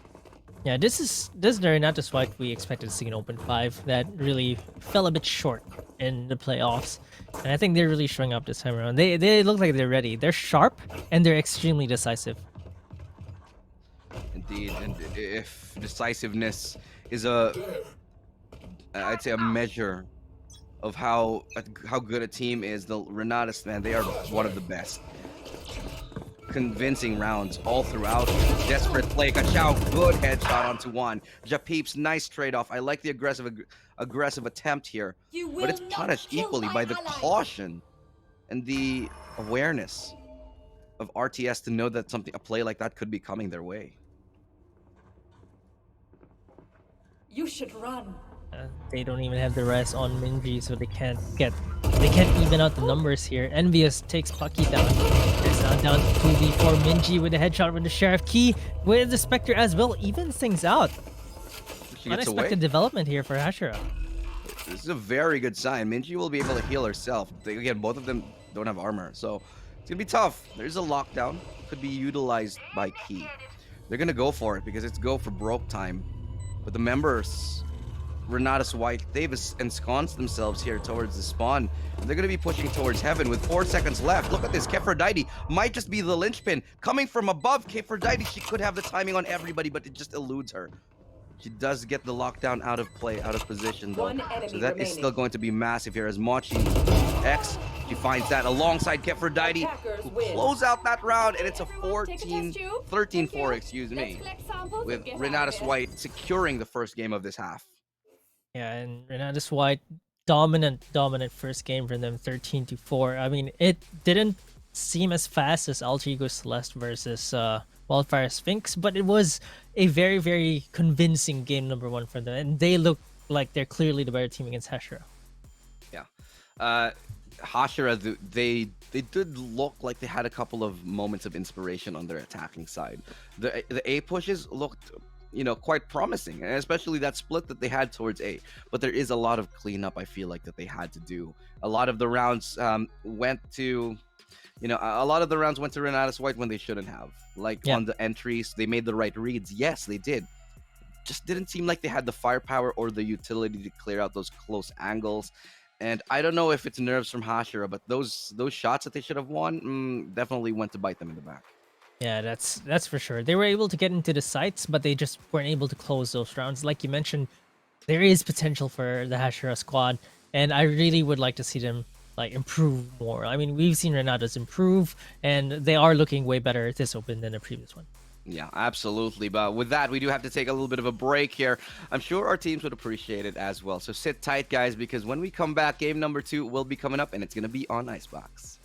Yeah, this is the Renatus White we expected to see in Open 5 that really fell a bit short in the playoffs. And I think they're really showing up this time around. They look like they're ready. They're sharp and they're extremely decisive. Indeed, and if decisiveness is I'd say a measure of how good a team is, the Renatus, man, they are one of the best. Convincing rounds all throughout. Desperate play. Kachao, good headshot onto one. Japeep's nice trade-off. I like the aggressive attempt here, You but will it's not punished kill equally my by the ally. caution and the awareness of RTS to know that a play like that could be coming their way. You should run. They don't even have the rest on Minji, so they can't even out the numbers here. Envious takes Pucky down. It's now down to 2v4. Minji with the headshot with the Sheriff Key with the Spectre as well. Evens things out. She gets Unexpected away. development here for Hashira. This is a very good sign. Minji will be able to heal herself. Again, both of them don't have armor, so it's gonna be tough. There's a lockdown. Could be utilized by Key. They're gonna go for it because it's go for broke time. But the members, Renatus White, they've ensconced themselves here towards the spawn. And they're going to be pushing towards heaven with 4 seconds left. Look at this. Kefrodite might just be the linchpin. Coming from above, Kefrodite, she could have the timing on everybody, but it just eludes her. She does get the lockdown out of play, out of position, though. One enemy So that is remaining. still going to be massive here as Machi X, she finds that alongside Kefrodite, Attackers who win. close out that round, and it's a Everyone take a test tube. 13-4, excuse Let's me, collect samples with and get out of Renatus here. White securing the first game of this half. Yeah, and Renatus White, dominant first game for them, 13-4. I mean, it didn't seem as fast as Alter Celeste versus Wildfire Sphinx, but it was a very, very convincing game number 1 for them, and they look like they're clearly the better team against Hashira. Yeah. Hashira, they did look like they had a couple of moments of inspiration on their attacking side. The A pushes looked, quite promising, and especially that split that they had towards A. But there is a lot of cleanup I feel like that they had to do. A lot of the rounds went to Renatus White when they shouldn't have. Like Yeah. on the entries, they made the right reads. Yes, they did. Just didn't seem like they had the firepower or the utility to clear out those close angles. And I don't know if it's nerves from Hashira, but those shots that they should have won definitely went to bite them in the back. Yeah, that's for sure. They were able to get into the sites, but they just weren't able to close those rounds. Like you mentioned, there is potential for the Hashira squad, and I really would like to see them like improve more. I mean, we've seen Renatus improve, and they are looking way better this open than the previous one. Yeah, absolutely. But with that, we do have to take a little bit of a break here. I'm sure our teams would appreciate it as well. So sit tight, guys, because when we come back, game number 2 will be coming up, and it's going to be on Icebox.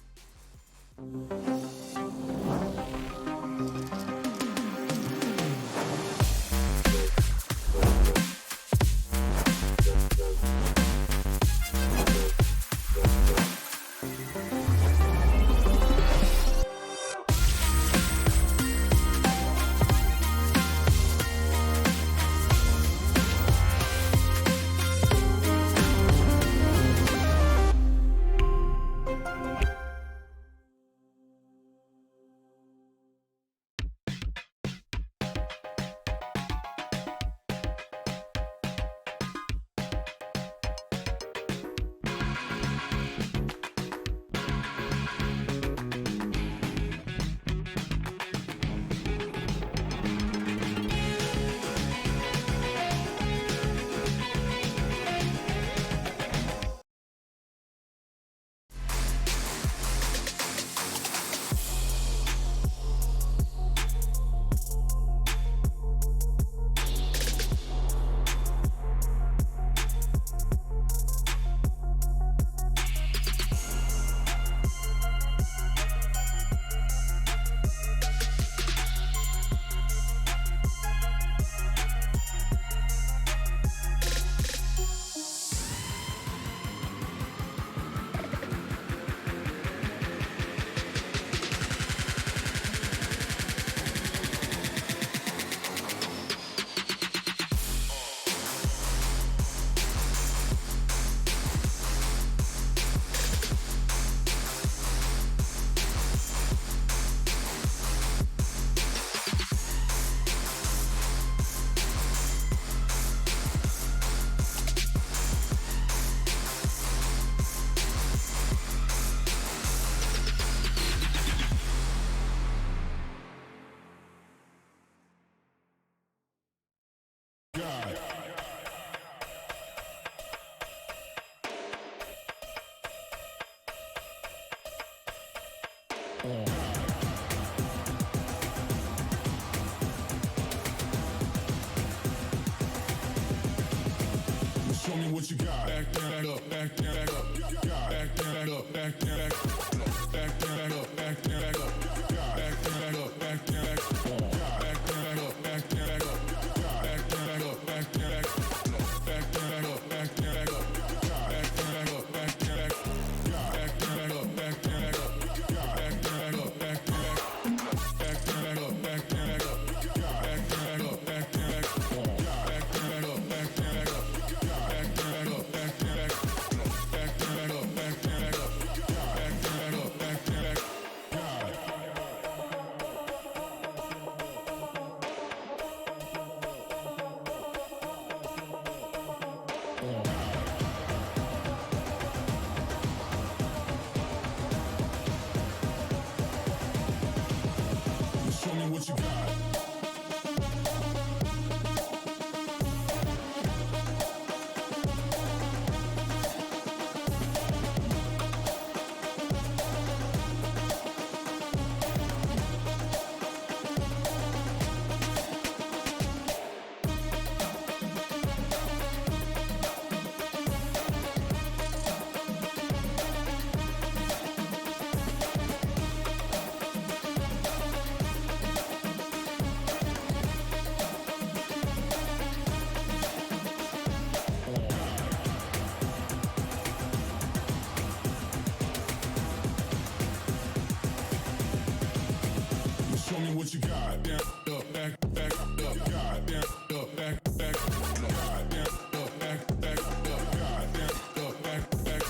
show me what you got. Down, up, back, back, up, God, down, up, back, back, God, down, up, back, back, up, God, down, up, back, back,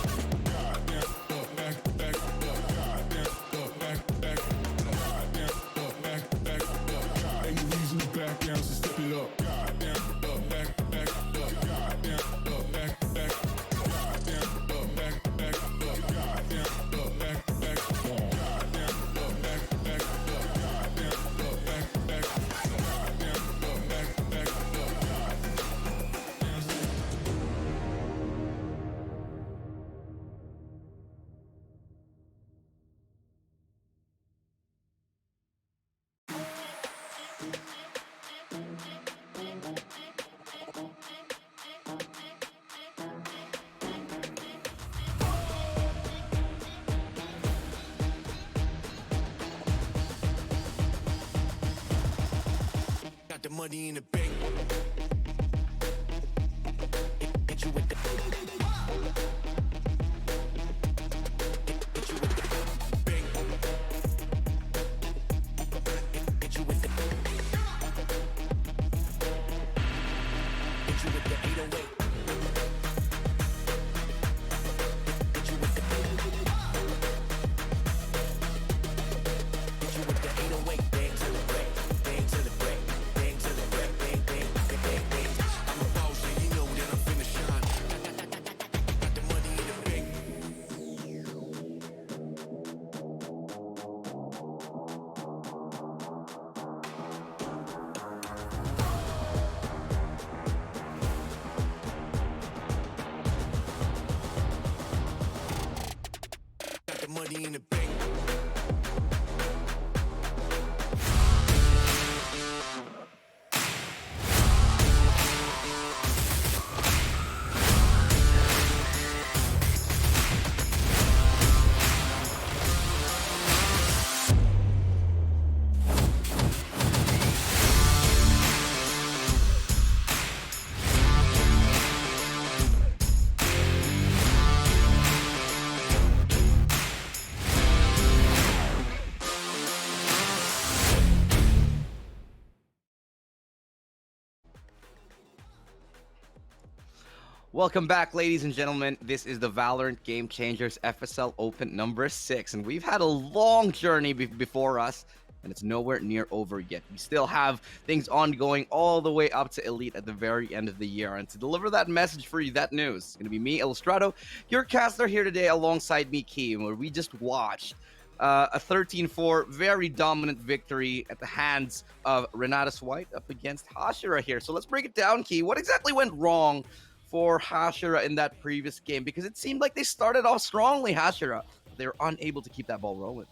God, down, up, back, back, up, God, down, up, back, back, God, down, up, back, back, up, God. Ain't no reason to back down, so step it up. God, down, up, back, back, up, God, down, up, back, back, God, down, up, back, back, up, God, down, up, back, back, God, down, up, back, back, up, God, down, up, back, back, God, down, up, back, back, up, God. Got the money in the bank. Hit you with the. Hit you with the bank. Hit you with the. Hit you with the 808. Hit you with the. Hit you with the 808. Bang to the break. Bang to the break. Bang to the break. Bang, bang, bang, bang, bang. I'm a boss, and you know that I'm finna shine. Got the money in the bank. Got the money in the bank. Welcome back, ladies and gentlemen. This is the Valorant Game Changers FSL Open number 6, and we've had a long journey before us, and it's nowhere near over yet. We still have things ongoing all the way up to Elite at the very end of the year, and to deliver that message for you, that news, it's going to be me, Illustrato, your caster here today alongside me, Keem, where we just watched a 13-4 very dominant victory at the hands of Renatus White up against Hashira here. So let's break it down, Key. What exactly went wrong for Hashira in that previous game? Because it seemed like they started off strongly, Hashira. They were unable to keep that ball rolling.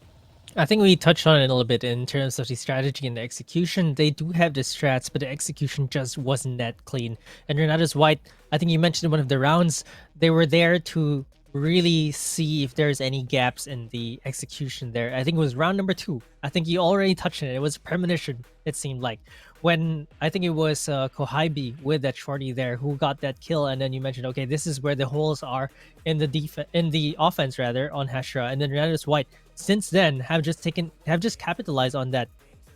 I think we touched on it a little bit in terms of the strategy and the execution. They do have the strats, but the execution just wasn't that clean. And Renatus White, I think you mentioned in one of the rounds, they were there to really see if there's any gaps in the execution there. I think it was round number 2. I think you already touched on it. It was a premonition, it seemed like. When I think it was Kohaibi with that shorty there who got that kill, and then you mentioned, okay, this is where the holes are in the offense rather on Hashira, and then Renatus White since then have just capitalized on that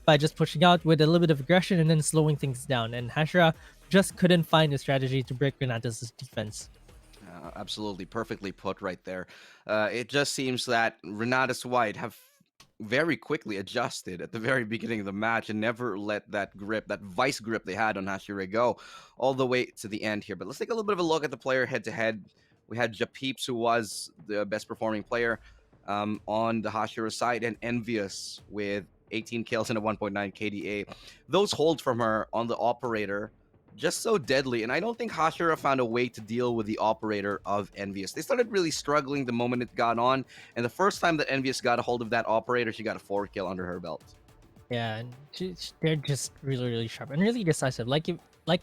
by just pushing out with a little bit of aggression and then slowing things down. And Hashira just couldn't find a strategy to break Renatus' defense. Absolutely, perfectly put right there. It just seems that Renatus White have very quickly adjusted at the very beginning of the match and never let that grip, that vice grip they had on Hashira go all the way to the end here. But let's take a little bit of a look at the player head-to-head. We had Japeeps, who was the best performing player on the Hashira side, and Envious with 18 kills and a 1.9 KDA. Those holds from her on the operator, just so deadly, and I don't think Hashira found a way to deal with the operator of Envious. They started really struggling the moment it got on, and the first time that Envious got a hold of that operator, she got a 4 kill under her belt. Yeah, and they're just really sharp and really decisive. Like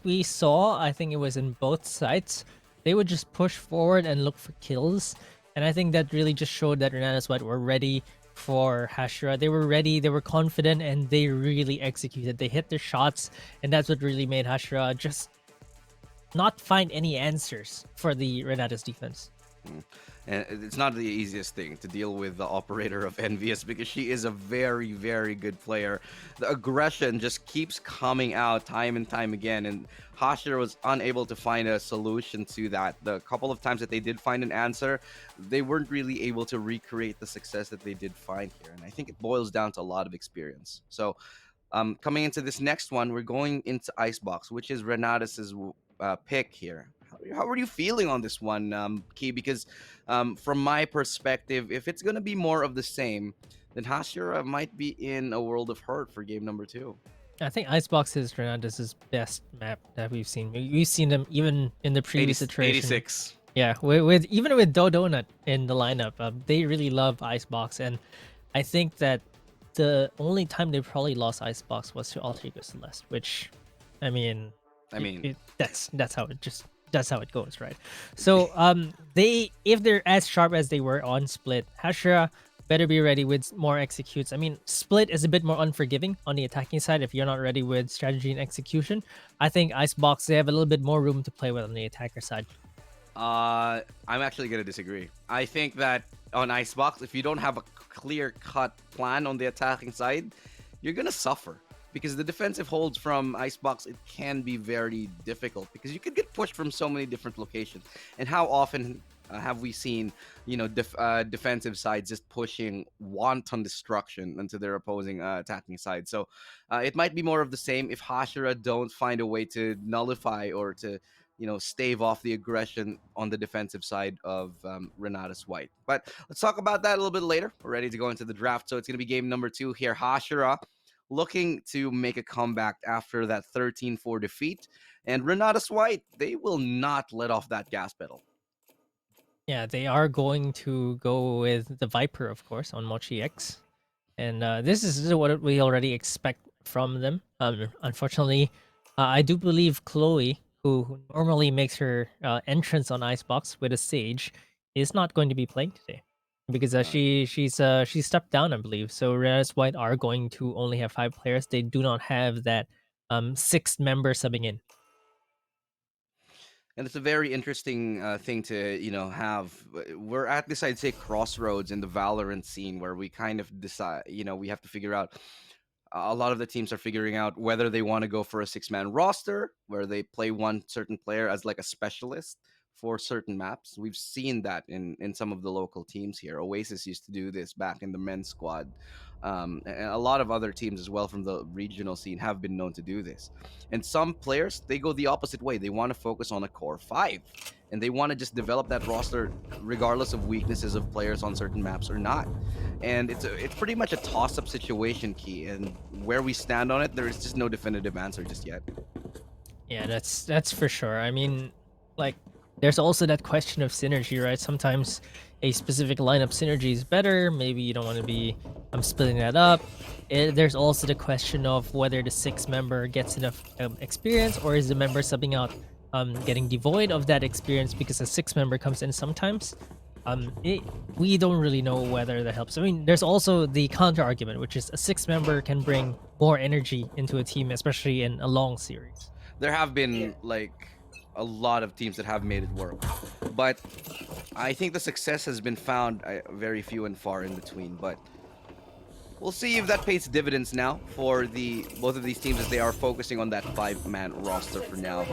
we saw, I think it was in both sides, they would just push forward and look for kills, and I think that really just showed that Renatus White were ready for Hashira. They were ready, they were confident, and they really executed. They hit their shots, and that's what really made Hashira just not find any answers for the Renatus defense. And it's not the easiest thing to deal with the operator of Envious because she is a very, very good player. The aggression just keeps coming out time and time again, and Hashira was unable to find a solution to that. The couple of times that they did find an answer, they weren't really able to recreate the success that they did find here. And I think it boils down to a lot of experience. So coming into this next one, we're going into Icebox, which is Renatus's pick here. How are you feeling on this one, Key? Because from my perspective, if it's going to be more of the same, then Hashira might be in a world of hurt for game number 2. I think Icebox is Renatus' best map that we've seen. We've seen them even in the previous iteration. 86. Yeah, with even with Donut in the lineup, they really love Icebox, and I think that the only time they probably lost Icebox was to Alter Ego Celeste, which, I mean, that's how it goes, right? So they, if they're as sharp as they were on Split, Hashira better be ready with more executes. I mean, Split is a bit more unforgiving on the attacking side if you're not ready with strategy and execution. I think Icebox, they have a little bit more room to play with on the attacker side. I'm actually going to disagree. I think that on Icebox, if you don't have a clear-cut plan on the attacking side, you're going to suffer. Because the defensive holds from Icebox, it can be very difficult because you could get pushed from so many different locations. And how often have we seen, defensive sides just pushing wanton destruction into their opposing attacking side? So it might be more of the same if Hashira don't find a way to nullify or to, stave off the aggression on the defensive side of Renatus White. But let's talk about that a little bit later. We're ready to go into the draft. So it's going to be game number 2 here. Hashira looking to make a comeback after that 13-4 defeat. And Renatus White, they will not let off that gas pedal. Yeah, they are going to go with the Viper, of course, on Mochi X. And this is what we already expect from them. Unfortunately, I do believe Chloe, who normally makes her entrance on Icebox with a Sage, is not going to be playing today. Because she stepped down, I believe. So Renatus White are going to only have 5 players. They do not have that 6th member subbing in. And it's a very interesting thing to, have. We're at this, I'd say, crossroads in the Valorant scene where we kind of decide, we have to figure out. A lot of the teams are figuring out whether they want to go for a 6-man roster where they play one certain player as like a specialist for certain maps. We've seen that in some of the local teams here. Oasis used to do this back in the men's squad. And a lot of other teams as well from the regional scene have been known to do this. And some players, they go the opposite way. They want to focus on a core 5. And they want to just develop that roster regardless of weaknesses of players on certain maps or not. And it's pretty much a toss-up situation, Key. And where we stand on it, there is just no definitive answer just yet. Yeah, that's for sure. I mean, like, there's also that question of synergy, right? Sometimes a specific lineup synergy is better. Maybe you don't want to be splitting that up. There's also the question of whether the 6th member gets enough experience, or is the member subbing out getting devoid of that experience because a 6th member comes in sometimes. We don't really know whether that helps. I mean, there's also the counter argument, which is a 6th member can bring more energy into a team, especially in a long series. There have been a lot of teams that have made it work, but I think the success has been found very few and far in between. But we'll see if that pays dividends now for both of these teams as they are focusing on that 5-man roster for now.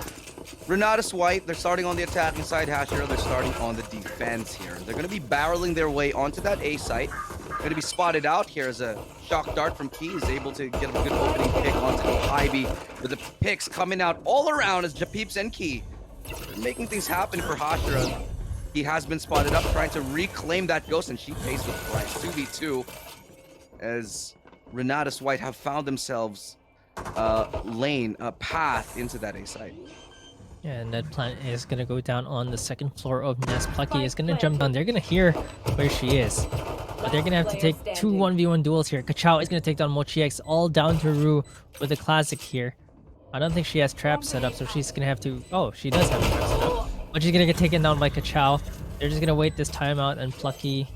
Renatus White, they're starting on the attacking side. Hashira, they're starting on the defense here. They're going to be barreling their way onto that A site. They're going to be spotted out here as a shock dart from Key is able to get a good opening pick onto the Ivy, with the picks coming out all around as Japeeps and Key are making things happen for Hashira. He has been spotted up trying to reclaim that ghost, and she pays the price. 2v2 as Renatus White have found themselves a path into that A site. Yeah, and that plant is gonna go down on the 2nd floor of Nest. Plucky is gonna jump down. They're gonna hear where she is, but they're gonna have to take 2 1v1 duels here. Kachao is gonna take down Mochi X, all down to Rue with a classic here. I don't think she has traps set up, so she's gonna have to. Oh, she does have a trap set up, but she's gonna get taken down by Kachao. They're just gonna wait this time out, and Plucky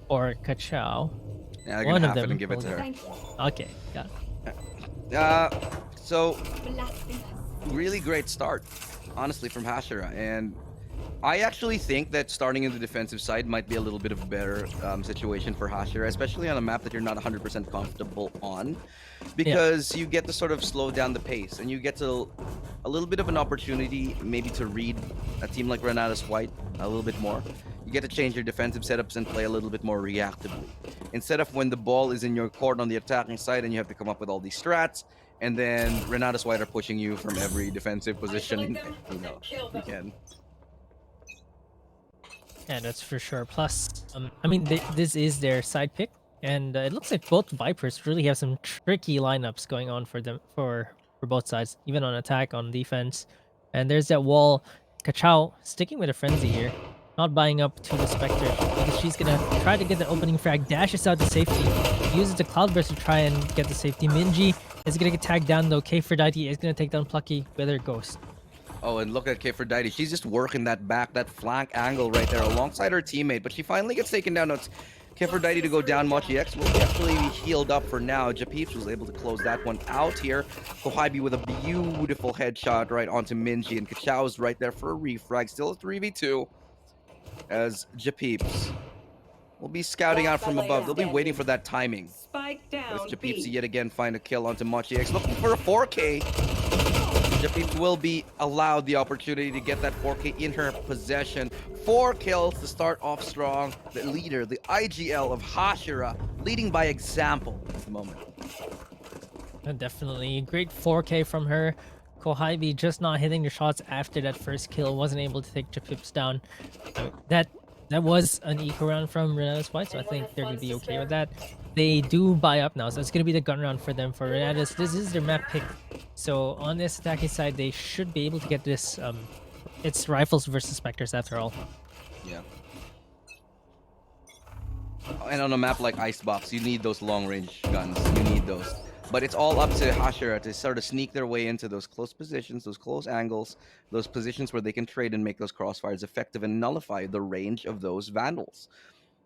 or Kachao. Yeah, they're gonna have to give it to her. Okay, got it. So really great start, honestly, from Hashira, and I actually think that starting in the defensive side might be a little bit of a better situation for Hashira, especially on a map that you're not 100% comfortable on, Yeah. because you get to sort of slow down the pace and you get to a little bit of an opportunity maybe to read a team like Renatus White a little bit more. You get to change your defensive setups and play a little bit more reactively. Instead of when the ball is in your court on the attacking side and you have to come up with all these strats, and then Renatus White are pushing you from every defensive position, you can. Yeah, that's for sure. Plus, I mean, this is their side pick, and it looks like both Vipers really have some tricky lineups going on for them for both sides, even on attack, on defense. And there's that wall. Kachao sticking with a frenzy here, not buying up to the Spectre because she's gonna try to get the opening frag, dashes out to safety, uses the Cloudburst to try and get the safety. Minji is gonna get tagged down though. K4Dite is gonna take down Plucky with her Ghost. Oh, and look at K4Dite. She's just working that flank angle right there alongside her teammate, but she finally gets taken down. It's K4Dite to go down. Mochi X will definitely be healed up for now. Japeeps was able to close that one out here. Kohaibi with a beautiful headshot right onto Minji, and Kachao's right there for a refrag. Still a 3v2 as Japeeps will be scouting out from above. They'll be waiting for that timing. Spike down. As Japeeps B. yet again find a kill onto Mochi X, looking for a 4K. Japeeps will be allowed the opportunity to get that 4K in her possession. 4 kills to start off strong. The leader, the IGL of Hashira, leading by example at the moment. Definitely great 4K from her. Kohaibi just not hitting the shots after that first kill, wasn't able to take Japips down. That was an eco round from Renatus White, so I think they're gonna be okay with that. They do buy up now, so it's gonna be the gun round for them. For Renatus, this is their map pick, so on this attacking side, they should be able to get this. It's rifles versus specters after all. Yeah. And on a map like Icebox, you need those long-range guns. You need those. But it's all up to Hashira to sort of sneak their way into those close positions, those close angles, those positions where they can trade and make those crossfires effective and nullify the range of those Vandals.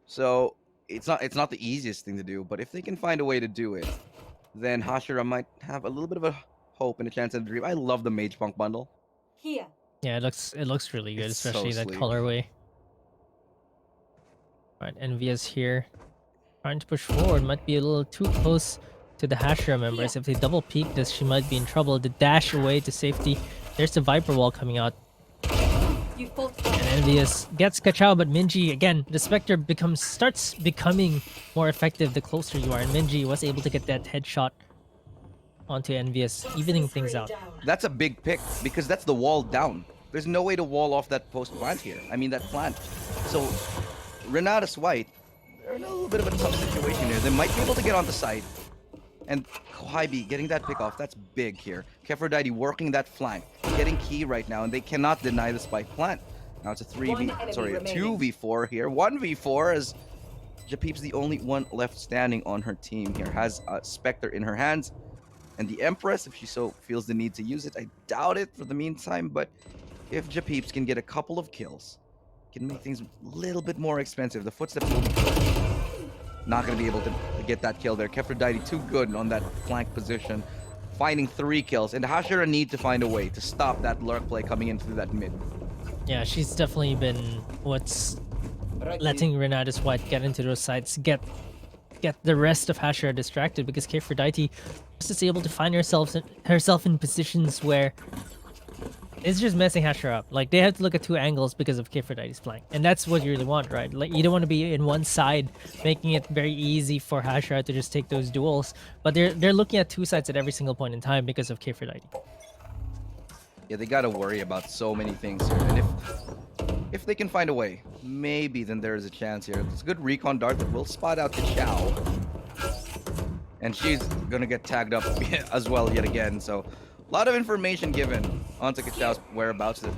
So it's not the easiest thing to do, but if they can find a way to do it, then Hashira might have a little bit of a hope and a chance at a dream. I love the Mage Punk bundle. Here. Yeah, it looks really good, It's so especially that sleek. colorway. Right, Envious here, trying to push forward. Might be a little too close to the Hashira members. If they double peek this, she might be in trouble. The dash away to safety. There's the Viper wall coming out. You fought And Envious gets Kachao, but Minji, again, the Spectre starts becoming more effective the closer you are. And Minji was able to get that headshot onto Envious, evening things out. That's a big pick because that's the wall down. There's no way to wall off that post plant here. I mean, that plant. So Renatus White, they're in a little bit of a tough situation here. They might be able to get on the side. And Kohaibi getting that pick off, that's big here. K4Dite working that flank, getting key right now, and they cannot deny the spike plant. Now it's a 2v4 here. 1v4 as Japeep's the only one left standing on her team here. Has a Spectre in her hands. And the Empress, if she so feels the need to use it, I doubt it for the meantime, but if Japeeps can get a couple of kills, can make things a little bit more expensive. The footsteps will be not going to be able to get that kill there. K4Dite too good on that flank position, finding 3 kills. And Hashira need to find a way to stop that lurk play coming in through that mid. Yeah, she's definitely been what's letting Renatus White get into those sites, get the rest of Hashira distracted, because K4Dite is able to find herself in positions where it's just messing Hashira up. Like, they have to look at 2 angles because of K4Dite's flank, and that's what you really want, right? Like, you don't want to be in one side, making it very easy for Hashira to just take those duels. But they're looking at 2 sides at every single point in time because of K4Dite. Yeah, they got to worry about so many things here. And if they can find a way, maybe then there is a chance here. It's a good recon dart that will spot out the Chow. And she's gonna get tagged up as well yet again. So a lot of information given onto Kachao's whereabouts. The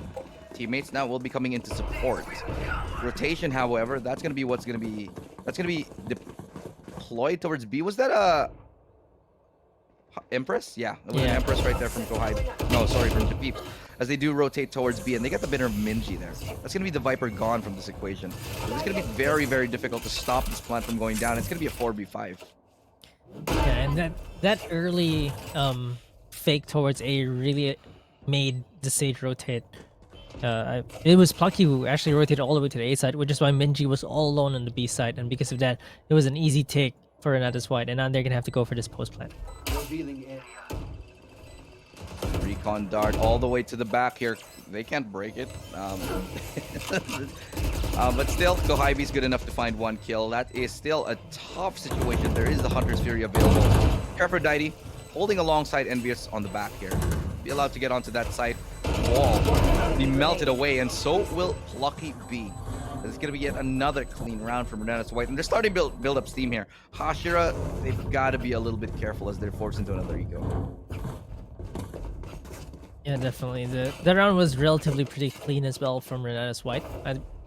teammates now will be coming into support. Rotation, however, that's gonna be deployed towards B. Was that a Empress? Yeah, it was an Empress right there from Kohai. No, sorry, from Japeep. As they do rotate towards B, and they get the bitter Minji there. That's gonna be the Viper gone from this equation. So it's gonna be very, very difficult to stop this plant from going down. It's gonna be a 4v5. Yeah, and that early fake towards A really made the Sage rotate. It was Plucky who actually rotated all the way to the A side, which is why Minji was all alone on the B side, and because of that, it was an easy take for Renatus White, and now they're gonna have to go for this post plant. Revealing area. Recon dart all the way to the back here. They can't break it. But still, Kohibe's good enough to find 1 kill. That is still a tough situation. There is the Hunter's Fury available. Aphrodite holding alongside Envious on the back here. Be allowed to get onto that side wall. Be melted away, and so will Plucky be. It's going to be yet another clean round from Renatus White. And they're starting to build up steam here. Hashira, they've got to be a little bit careful as they're forced into another eco. Yeah, definitely. The round was relatively pretty clean as well from Renatus White.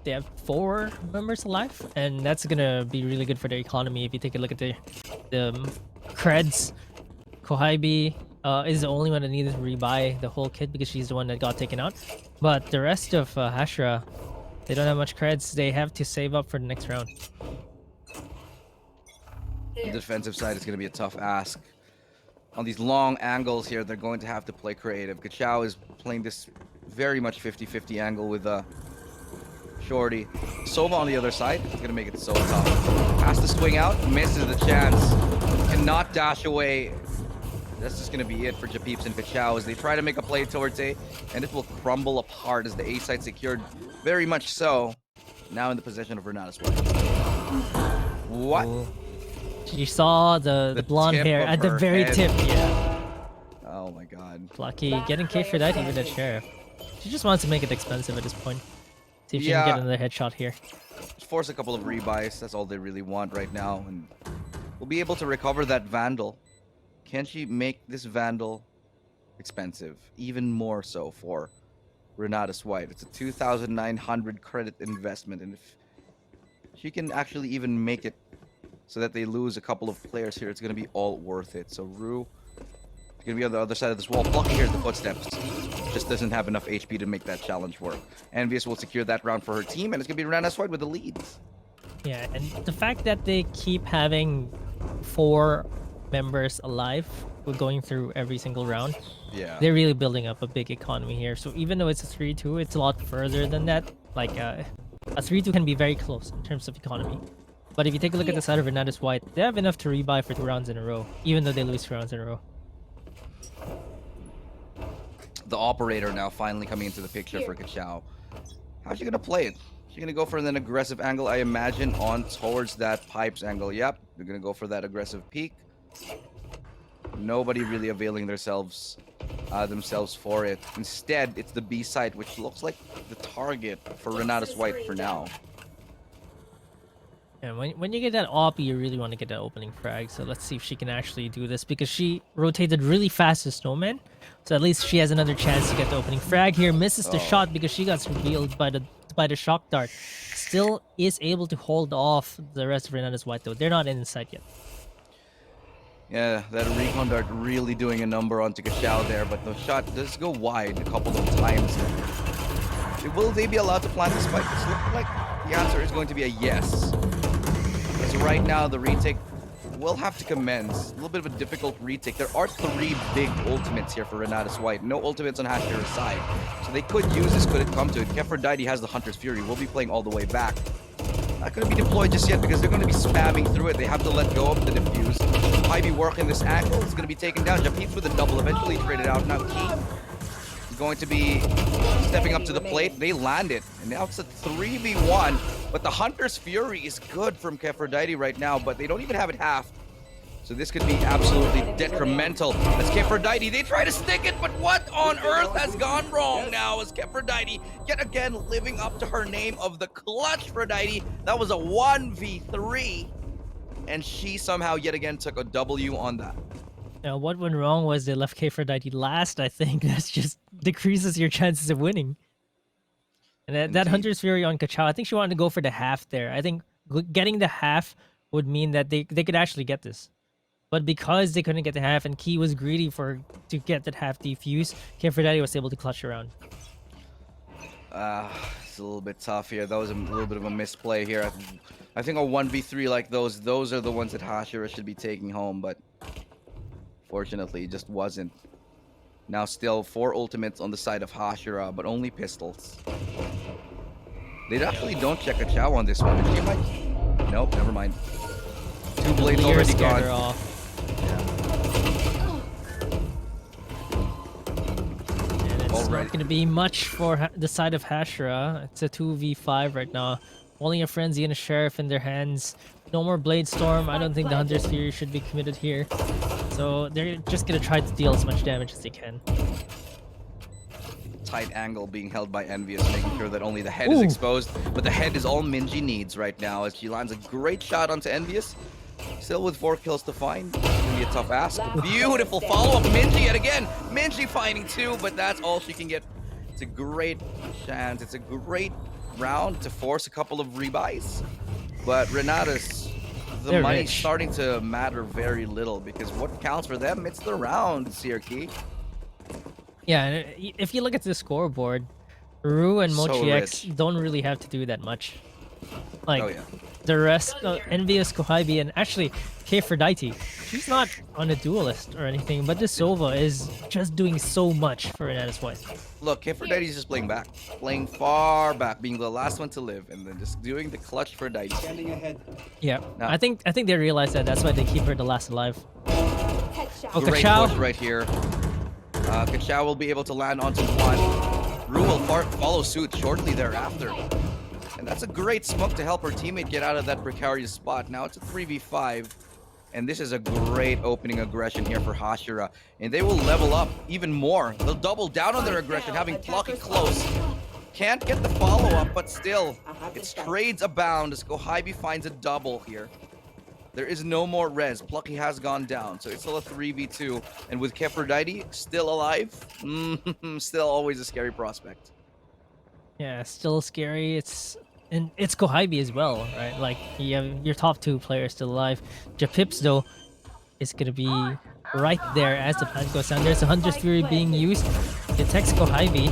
They have 4 members alive, and that's gonna be really good for their economy. If you take a look at the creds, Kohibe is the only one that needed to rebuy the whole kit because she's the one that got taken out. But the rest of Hashira, they don't have much creds. They have to save up for the next round. The defensive side is going to be a tough ask. On these long angles here, they're going to have to play creative. Kachao is playing this very much 50-50 angle with Shorty. Sova on the other side is going to make it so tough. Has to swing out, misses the chance. Cannot dash away. That's just going to be it for Japeeps and Kachao as they try to make a play towards A, and it will crumble apart as the A side secured very much so. Now in the possession of Renatus White. What? Ooh. You saw the blonde tip hair of at the her very head. tip, yeah. Oh my god. Lucky getting K for that, even at Sheriff. She just wants to make it expensive at this point. See if she can Yeah. get another headshot here. Just force a couple of rebuys. That's all they really want right now. And we'll be able to recover that Vandal. Can she make this Vandal expensive? Even more so for Renatus White. It's a 2,900 credit investment. And if she can actually even make it so that they lose a couple of players here, it's going to be all worth it. So Rue is going to be on the other side of this wall. Plucky hears the footsteps. Just doesn't have enough HP to make that challenge work. Envious will secure that round for her team, and it's going to be Renatus White with the leads. Yeah, and the fact that they keep having 4 members alive with going through every single round, Yeah. they're really building up a big economy here. So even though it's a 3-2, it's a lot further than that. Like a 3-2 can be very close in terms of economy. But if you take a look at the side of Renatus White, they have enough to rebuy for 2 rounds in a row, even though they lose 2 rounds in a row. The operator now finally coming into the picture for Kachao. How's she going to play it? She's going to go for an aggressive angle, I imagine, on towards that pipes angle. Yep, they're going to go for that aggressive peak. Nobody really availing themselves for it. Instead, it's the B side, which looks like the target for Renatus White for now. And when you get that op, you really want to get that opening frag. So let's see if she can actually do this because she rotated really fast to Snowman. So at least she has another chance to get the opening frag here. Misses the shot because she got revealed by the shock dart. Still is able to hold off the rest of Renatus White though. They're not inside yet. Yeah, that recon dart really doing a number onto Kachao there, but the shot does go wide a couple of times. Will they be allowed to plant the spike? It's looking like the answer is going to be a yes. Because right now the retake will have to commence. A little bit of a difficult retake. There are 3 big ultimates here for Renatus White. No ultimates on Hashira's side. So they could use this, could it come to it. Aphrodite has the Hunter's Fury. We'll be playing all the way back. Not going to be deployed just yet because they're going to be spamming through it. They have to let go of the defuse. Ivy working this angle. It's going to be taken down. Japeeps with a double. Eventually traded out. Now Key is going to be stepping up to the plate. They land it. And now it's a 3v1. But the Hunter's Fury is good from Aphrodite right now. But they don't even have it half. So this could be absolutely detrimental. As Aphrodite, they try to stick it, but what on earth has gone wrong now as Aphrodite yet again living up to her name of the Clutch Aphrodite. That was a 1v3, and she somehow yet again took a W on that. Now what went wrong was they left Aphrodite last, I think. That's just decreases your chances of winning. And that Hunter's Fury on Kachao, I think she wanted to go for the half there. I think getting the half would mean that they could actually get this. But because they couldn't get the half and Key was greedy to get that half defuse, Aphrodite was able to clutch around. It's a little bit tough here. That was a little bit of a misplay here. I think a 1v3 like those are the ones that Hashira should be taking home, but fortunately it just wasn't. Now still 4 ultimates on the side of Hashira, but only pistols. They actually don't check a Chow on this one. She might... Nope, never mind. 2 blades Leer already scared her gone. off. And it's Alright. not going to be much for the side of Hashira. It's a 2v5 right now. Only a Frenzy and a Sheriff in their hands. No more Blade Storm. I don't think the Hunter's Fury should be committed here. So they're just going to try to deal as much damage as they can. Tight angle being held by Envious, making sure that only the head is Ooh. exposed. But the head is all Minji needs right now as she lands a great shot onto Envious. Still with 4 kills to find. It's gonna be a tough ask. Beautiful follow-up. Minji yet again. Minji finding 2, but that's all she can get. It's a great chance. It's a great round to force a couple of rebuys. But Renatus, the They're money's rich. starting to matter very little because what counts for them, it's the round, Sirki. Yeah, and if you look at the scoreboard, Ru and So Mochi X rich. don't really have to do that much. Like, Oh yeah. the rest, Envious, Kohaibi, and actually Kfredite, she's not on a duelist or anything, but this Sova is just doing so much for Renatus White. Look, Kfredite's just playing back. Playing far back, being the last one to live, and then just doing the clutch for Dite. Standing ahead. Yeah, No. I think they realize that. That's why they keep her the last alive. Headshot. Okay, Great Chow. push right here. Kachao will be able to land onto 1. Ru will follow suit shortly thereafter. And that's a great smoke to help her teammate get out of that precarious spot. Now it's a 3v5. And this is a great opening aggression here for Hashira. And they will level up even more. They'll double down on their aggression, having Plucky close. Can't get the follow-up, but still, it's trades abound as Kohaibi finds a double here. There is no more res. Plucky has gone down, so it's still a 3v2. And with Keferdite still alive, still always a scary prospect. Yeah, still scary. It's Kohaibi as well, right? Like you have your top 2 players still alive. Japips though is gonna be right there as the plant goes down. There's a Hunter's Fury being used. Detects Kohaibi.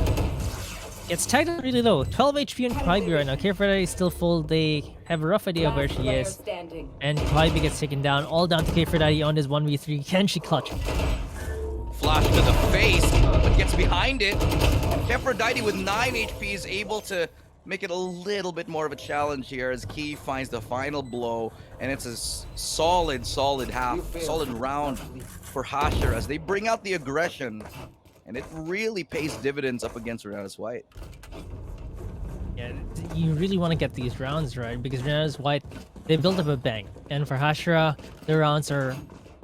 Gets tagged out really low. 12 HP on Kohaibi right now. Kfredite is still full. They have a rough idea of where she is. And Kohaibi gets taken down. All down to Kfredite on this 1v3. Can she clutch? Flash to the face, but gets behind it. Keferdite with 9 HP is able to make it a little bit more of a challenge here as Key finds the final blow. And it's a solid round for Hashira as they bring out the aggression. And it really pays dividends up against Renatus White. Yeah, you really want to get these rounds right because Renatus White, they built up a bank. And for Hashira, the rounds are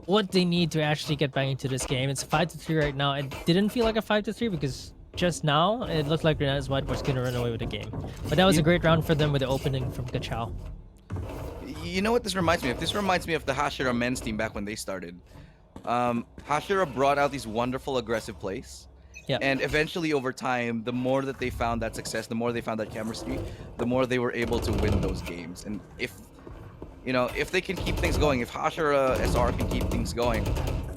what they need to actually get back into this game. It's 5-3 right now. It didn't feel like a 5-3 because just now it looked like Renatus White was going to run away with the game. But that was a great round for them with the opening from Kachao. You know what this reminds me of? This reminds me of the Hashira men's team back when they started. Hashira brought out these wonderful aggressive plays. Yeah. And eventually over time, the more that they found that success, the more they found that chemistry, the more they were able to win those games. And if they can keep things going, if Hashira SR can keep things going,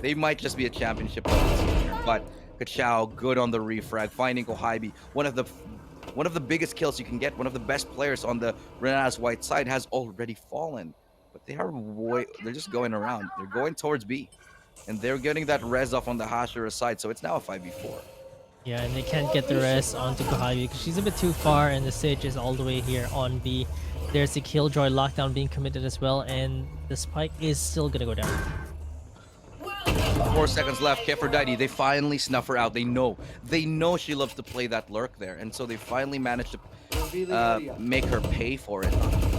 they might just be a championship level team here. But Kachao, good on the refrag, finding Kohaibi, one of the biggest kills you can get, one of the best players on the Renatus White side has already fallen. But they're just going around. They're going towards B. And they're getting that res off on the Hashira side, so it's now a 5v4. Yeah, and they can't get the rest onto Kohaibi because she's a bit too far and the Sage is all the way here on B. There's the Killjoy lockdown being committed as well, and the spike is still gonna go down. 4 seconds left. Keferdite, they finally snuff her out. They know she loves to play that lurk there, and so they finally managed to make her pay for it.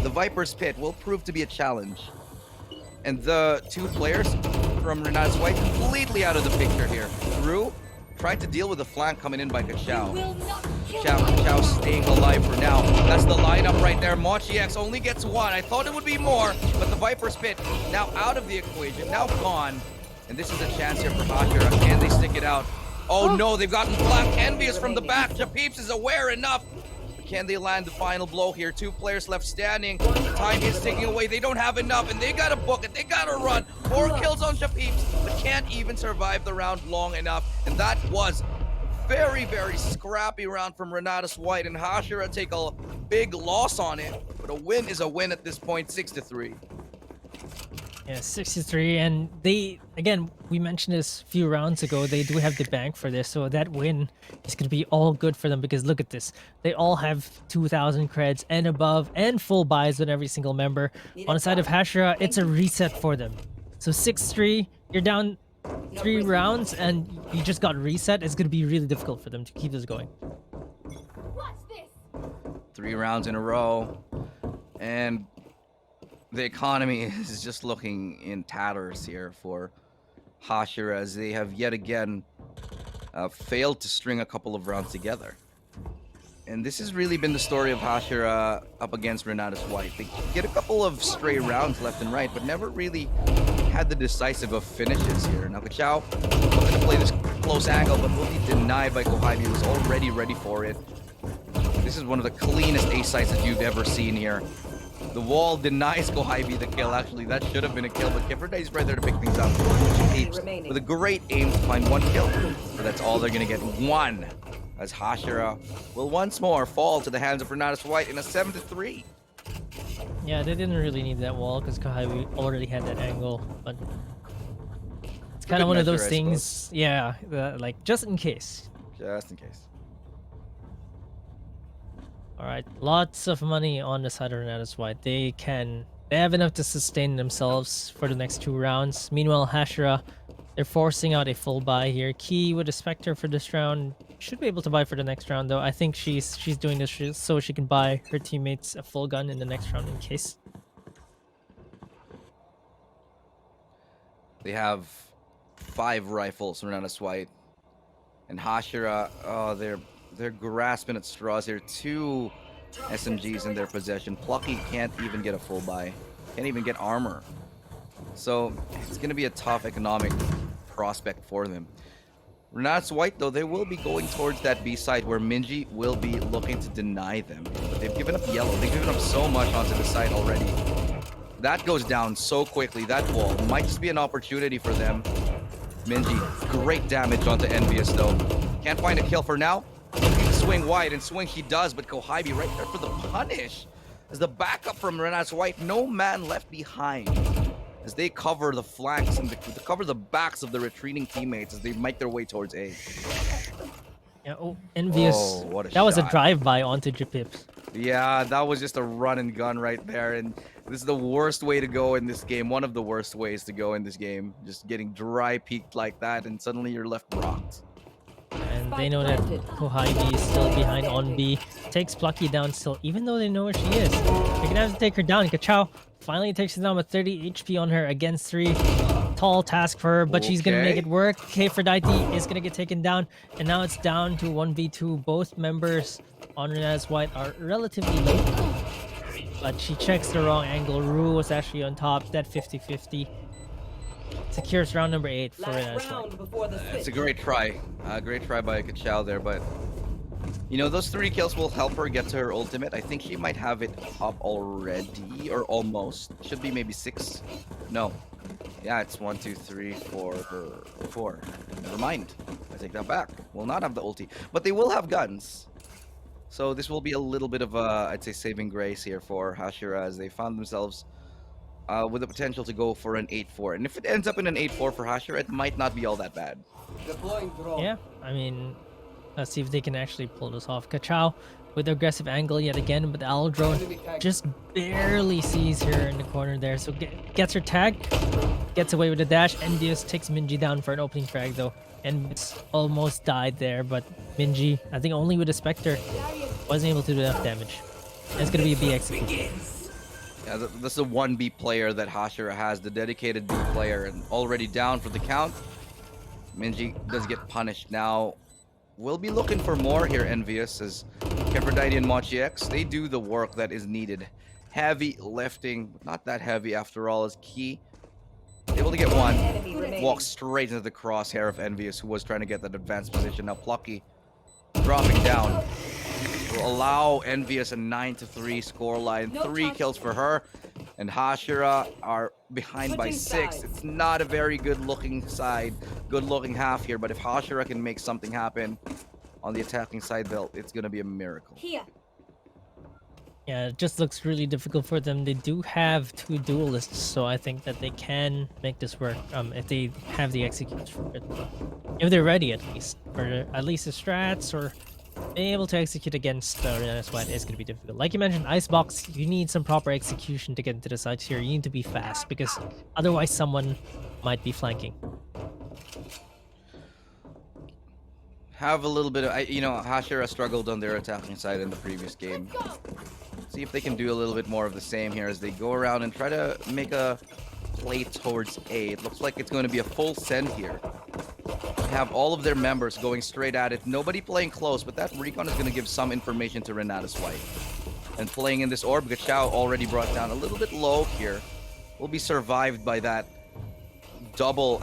The Viper's Pit will prove to be a challenge. And the 2 players from Renatus White completely out of the picture here. Ru tried to deal with the flank coming in by Kachao. Kachao staying alive for now. That's the lineup right there. Mochi X only gets 1. I thought it would be more, but the Viper's Pit now out of the equation, now gone. And this is a chance here for Hashira. Can they stick it out? Oh no, they've gotten Black Envious from the back. Japeeps is aware enough. Can they land the final blow here? 2 players left standing. Time is ticking away. They don't have enough, and they gotta book it. They gotta run. 4 kills on Japeeps, but can't even survive the round long enough. And that was a very, very scrappy round from Renatus White, and Hashira take a big loss on it. But a win is a win at this point, 6-3. Yeah, 63, and they again we mentioned this a few rounds ago. They do have the bank for this, so that win is gonna be all good for them because look at this. They all have 2,000 creds and above and full buys on every single member. Need On a the side of charge. Hashira, it's a Thank you. reset for them. So 6-3, you're down No 3 risk. rounds and you just got reset. It's gonna be really difficult for them to keep this going. 3 rounds in a row, and the economy is just looking in tatters here for Hashira as they have yet again failed to string a couple of rounds together. And this has really been the story of Hashira up against Renatus White. They get a couple of stray rounds left and right, but never really had the decisive of finishes here. Now Kachao looking to play this close angle, but will be denied by Kohai. He was already ready for it. This is one of the cleanest ace sights that you've ever seen here. The wall denies Kohaibi the kill, actually. That should have been a kill, but Kipperday is right there to pick things up. Apes with a great aim to find 1 kill. But that's all they're going to get. 1. As Hashira will once more fall to the hands of Renatus White in a 7-3. Yeah, they didn't really need that wall because Kahai already had that angle, but it's kind of one of those things. Yeah, like just in case. Just in case. All right, lots of money on the side of Renatus White. They have enough to sustain themselves for the next 2 rounds. Meanwhile, Hashira, they're forcing out a full buy here. Key with a Spectre for this round. Should be able to buy for the next round though. I think she's doing this so she can buy her teammates a full gun in the next round in case. They have 5 rifles, Renatus White. And Hashira, oh, they're grasping at straws here. 2 SMGs in their possession. Plucky can't even get a full buy. Can't even get armor. So it's going to be a tough economic prospect for them. Renatus White, though, they will be going towards that B side where Minji will be looking to deny them. But they've given up yellow. They've given up so much onto the side already. That goes down so quickly. That wall might just be an opportunity for them. Minji, great damage onto Envious, though. Can't find a kill for now. Swing wide, and swing he does, but Kohaibi right there for the punish. As the backup from Renatus White, no man left behind. As they cover the flanks and cover the backs of the retreating teammates as they make their way towards A. Yeah, oh, Envious. Oh, what a that was a shot. drive-by onto Jipips. Yeah, that was just a run and gun right there, and this is the worst way to go in this game. One of the worst ways to go in this game. Just getting dry peaked like that, and suddenly you're left rocked. And they know that Kohaibi is still behind on B. Takes Plucky down still, even though they know where she is. They're gonna have to take her down. Kachao finally takes her down with 30 HP on her against 3. Tall task for her, but she's gonna make it work. Aphrodite is gonna get taken down, and now it's down to 1v2. Both members on Renatus White are relatively low, but she checks the wrong angle. Rue was actually on top. That 50-50 secures round number 8 for Renatus Last White. round before the It's a switch. great try. Great try by Kachao there, but you know, those 3 kills will help her get to her ultimate. I think she might have it up already, or almost. Should be maybe 6. No. Yeah, it's 1, 2, 3, 4, 4. Never mind. I take that back. Will not have the ulti, but they will have guns. So this will be a little bit of a, I'd say, saving grace here for Hashira as they found themselves with the potential to go for an 8-4. And if it ends up in an 8-4 for Hashira, it might not be all that bad. Yeah, I mean, let's see if they can actually pull this off. Kachao with the aggressive angle yet again, but the Owl Drone just barely sees her in the corner there. So gets her tag, gets away with the dash. Envious takes Minji down for an opening frag though. Envious almost died there, but Minji, I think only with a Spectre, wasn't able to do enough damage. And it's going to be a B execution. Yeah, this is a 1B player that Hashira has, the dedicated B player, and already down for the count. Minji does get punished now. We'll be looking for more here, Envious, as Aphrodite and Mochi X, they do the work that is needed. Heavy lifting, not that heavy after all, is key. Able to get one, Enemy remaining. walks straight into the crosshair of Envious, who was trying to get that advanced position. Now Plucky dropping down will allow Envious a 9-3 scoreline. 3 kills for her, and Hashira are behind by 6. It's not a very good-looking side, good-looking half here, but if Hashira can make something happen on the attacking side, it's going to be a miracle. Here. Yeah, it just looks really difficult for them. They do have 2 duelists, so I think that they can make this work if they have the execution for it. If they're ready, at least. Or at least the strats, or being able to execute against Renatus White is going to be difficult. Like you mentioned, Icebox, you need some proper execution to get into the sites here. You need to be fast, because otherwise someone might be flanking. Have a little bit of, Hashira struggled on their attacking side in the previous game. See if they can do a little bit more of the same here as they go around and try to make a play towards A. It looks like it's going to be a full send here. Have all of their members going straight at it. Nobody playing close, but that recon is going to give some information to Renatus White. And playing in this orb, Gachao already brought down a little bit low here. Will be survived by that double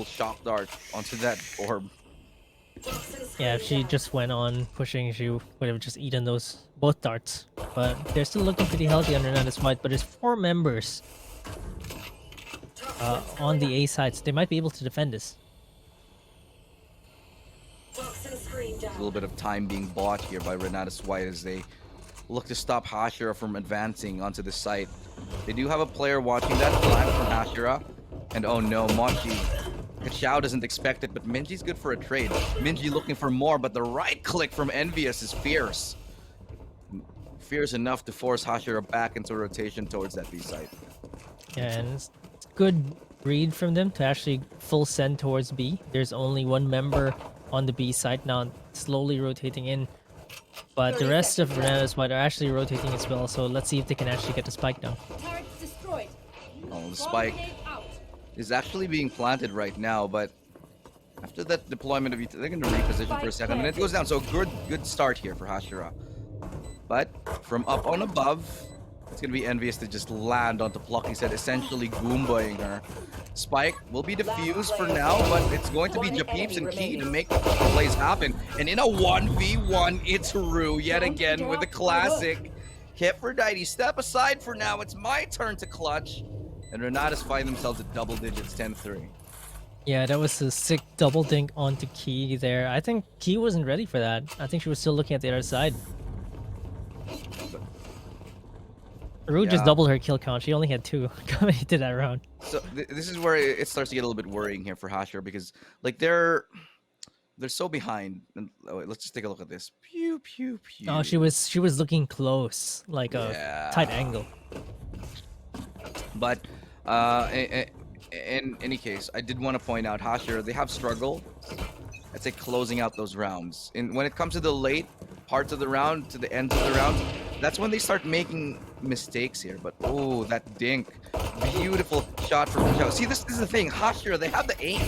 shock dart onto that orb. Yeah, if she just went on pushing, she would have just eaten those both darts. But they're still looking pretty healthy on Renatus White, but there's 4 members on the A side, so they might be able to defend this. A little bit of time being bought here by Renatus White as they look to stop Hashira from advancing onto the site. They do have a player watching that flank from Hashira. And oh no, Mochi. Gachao doesn't expect it, but Minji's good for a trade. Minji looking for more, but the right click from Envious is fierce. Fierce enough to force Hashira back into rotation towards that B site. Yeah, and it's good read from them to actually full send towards B. There's only 1 member on the B side now, slowly rotating in. But the rest of Renatus White are actually rotating as well, so let's see if they can actually get the spike down. Turrets destroyed. Oh, the spike is actually being planted right now, but after that deployment of it, they're going to reposition for a second, and it goes down. So good start here for Hashira. But from up on above, it's going to be Envious to just land onto Plucky's head, essentially Goombaing her. Spike will be defused for now, but it's going to be Japeeps and Key to make the plays happen. And in a 1v1, it's Rue yet again with the classic Aphrodite. Step aside for now. It's my turn to clutch. And Renatus find themselves at double digits, 10-3. Yeah, that was a sick double dink onto Key there. I think Key wasn't ready for that. I think she was still looking at the other side. Rue just doubled her kill count. She only had 2 coming into that round. So this is where it starts to get a little bit worrying here for Hashira, because like they're so behind. And let's just take a look at this. Pew pew pew. Oh, she was looking close, like a tight angle. But in any case, I did want to point out Hashira, they have struggled, I'd say, closing out those rounds. And when it comes to the late parts of the round, to the end of the round, that's when they start making mistakes here. But oh, that dink. Beautiful shot from Gachao. See, this is the thing. Hashira, they have the aim,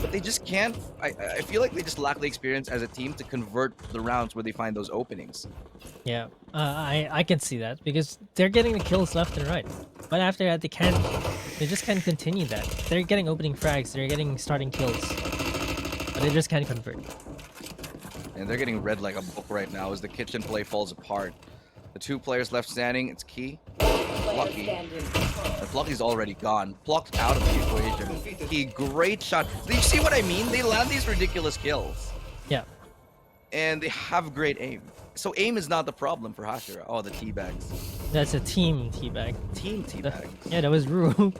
but they just can't. I feel like they just lack the experience as a team to convert the rounds where they find those openings. Yeah, I can see that, because they're getting the kills left and right. But after that, they just can't continue that. They're getting opening frags, they're getting starting kills, but they just can't convert. And they're getting read like a book right now as the kitchen play falls apart. The 2 players left standing, it's Key, Plucky. And Plucky's already gone. Plucked out of the equation. Key, great shot. Do you see what I mean? They land these ridiculous kills. Yeah. And they have great aim. So aim is not the problem for Hashira. Oh, the teabags. That's a team teabag. Team teabags. Yeah, that was Rue.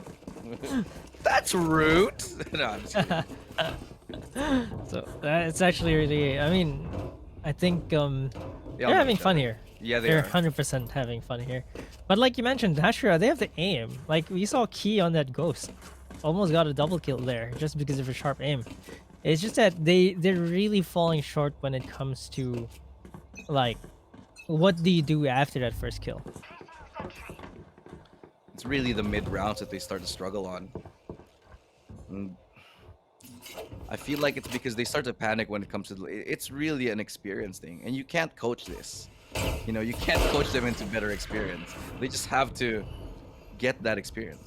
That's rude. No, I'm just kidding. So it's actually really, I mean, I think they're Yeah, having fun here. Yeah, They're are. 100% having fun here. But like you mentioned, Hashira, they have the aim. Like, we saw Key on that ghost. Almost got a double kill there just because of a sharp aim. It's just that they're really falling short when it comes to, like, what do you do after that first kill? It's really the mid rounds that they start to struggle on. And I feel like it's because they start to panic when it comes to. It's really an experience thing, and you can't coach this. You know, you can't coach them into better experience. They just have to get that experience.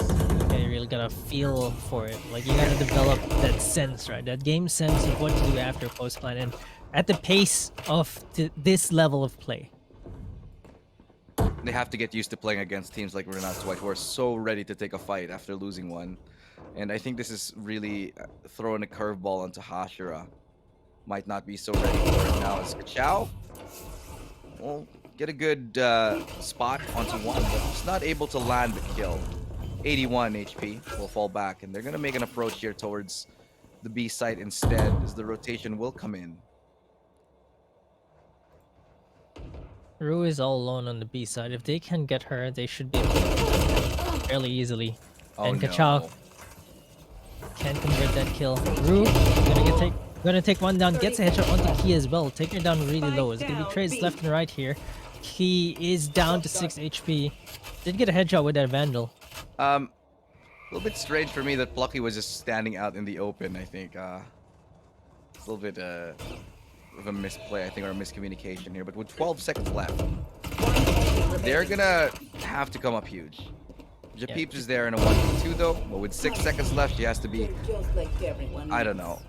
Yeah, you really gotta feel for it. Like, you gotta develop that sense, right? That game sense of what to do after post plan, and at the pace of this level of play. They have to get used to playing against teams like Renatus White, who are so ready to take a fight after losing one. And I think this is really throwing a curveball onto Hashira. Might not be so ready for it now as Gachao. Well, get a good spot onto one, but just not able to land the kill. 81 HP will fall back, and they're gonna make an approach here towards the B site instead, as the rotation will come in. Rue is all alone on the B side. If they can get her, they should be able to fairly easily. Oh And Kachao no. can convert that kill. Rue gonna take one down, gets a headshot onto Key as well, taking her down really low. It's gonna be trades left and right here. Key is down to 6 HP. Did get a headshot with that Vandal. A little bit strange for me that Plucky was just standing out in the open, I think. It's a little bit of a misplay, I think, or a miscommunication here. But with 12 seconds left, they're gonna have to come up huge. Japeeps is there in a 1v2 though, but with 6 seconds left, she has to be, I don't know,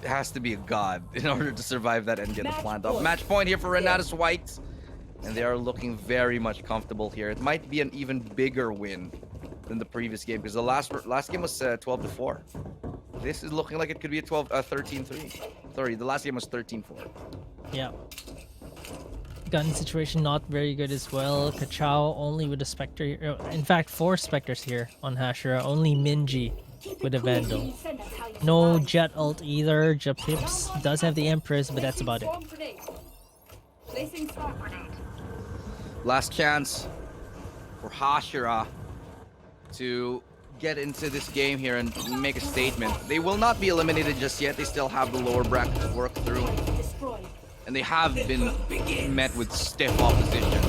it has to be a god in order to survive that and get the plant off. Match point here for Renatus White, and they are looking very much comfortable here. It might be an even bigger win than the previous game, because the last game was 12-4. This is looking like it could be a 13-3. Sorry, the last game was 13-4. Yeah. Gun situation not very good as well. Kachao only with a Spectre. In fact, 4 Spectres here on Hashira. Only Minji with a Vandal. No Jet ult either. Japips does have the Empress, but that's about it. Last chance for Hashira to get into this game here and make a statement. They will not be eliminated just yet. They still have the lower bracket to work through. And they have been met with stiff opposition,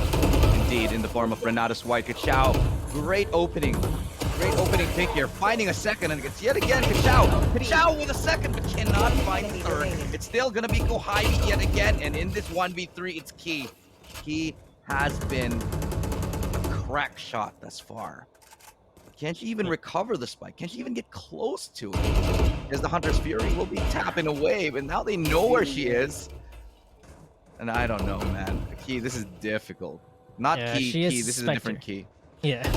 indeed, in the form of Renatus White. Kachao, great opening pick here, finding a second, and it's yet again Kachao with a second, but cannot find the third. It's still gonna be Kohaibi yet again, and in this 1v3, it's Key. Key has been a crack shot thus far. Can't she even recover the spike? Can't she even get close to it? As the Hunter's Fury will be tapping away, but now they know where she is. And I don't know, man. Key, this is difficult. Not Yeah, Key, she is This is a different Key. Yeah.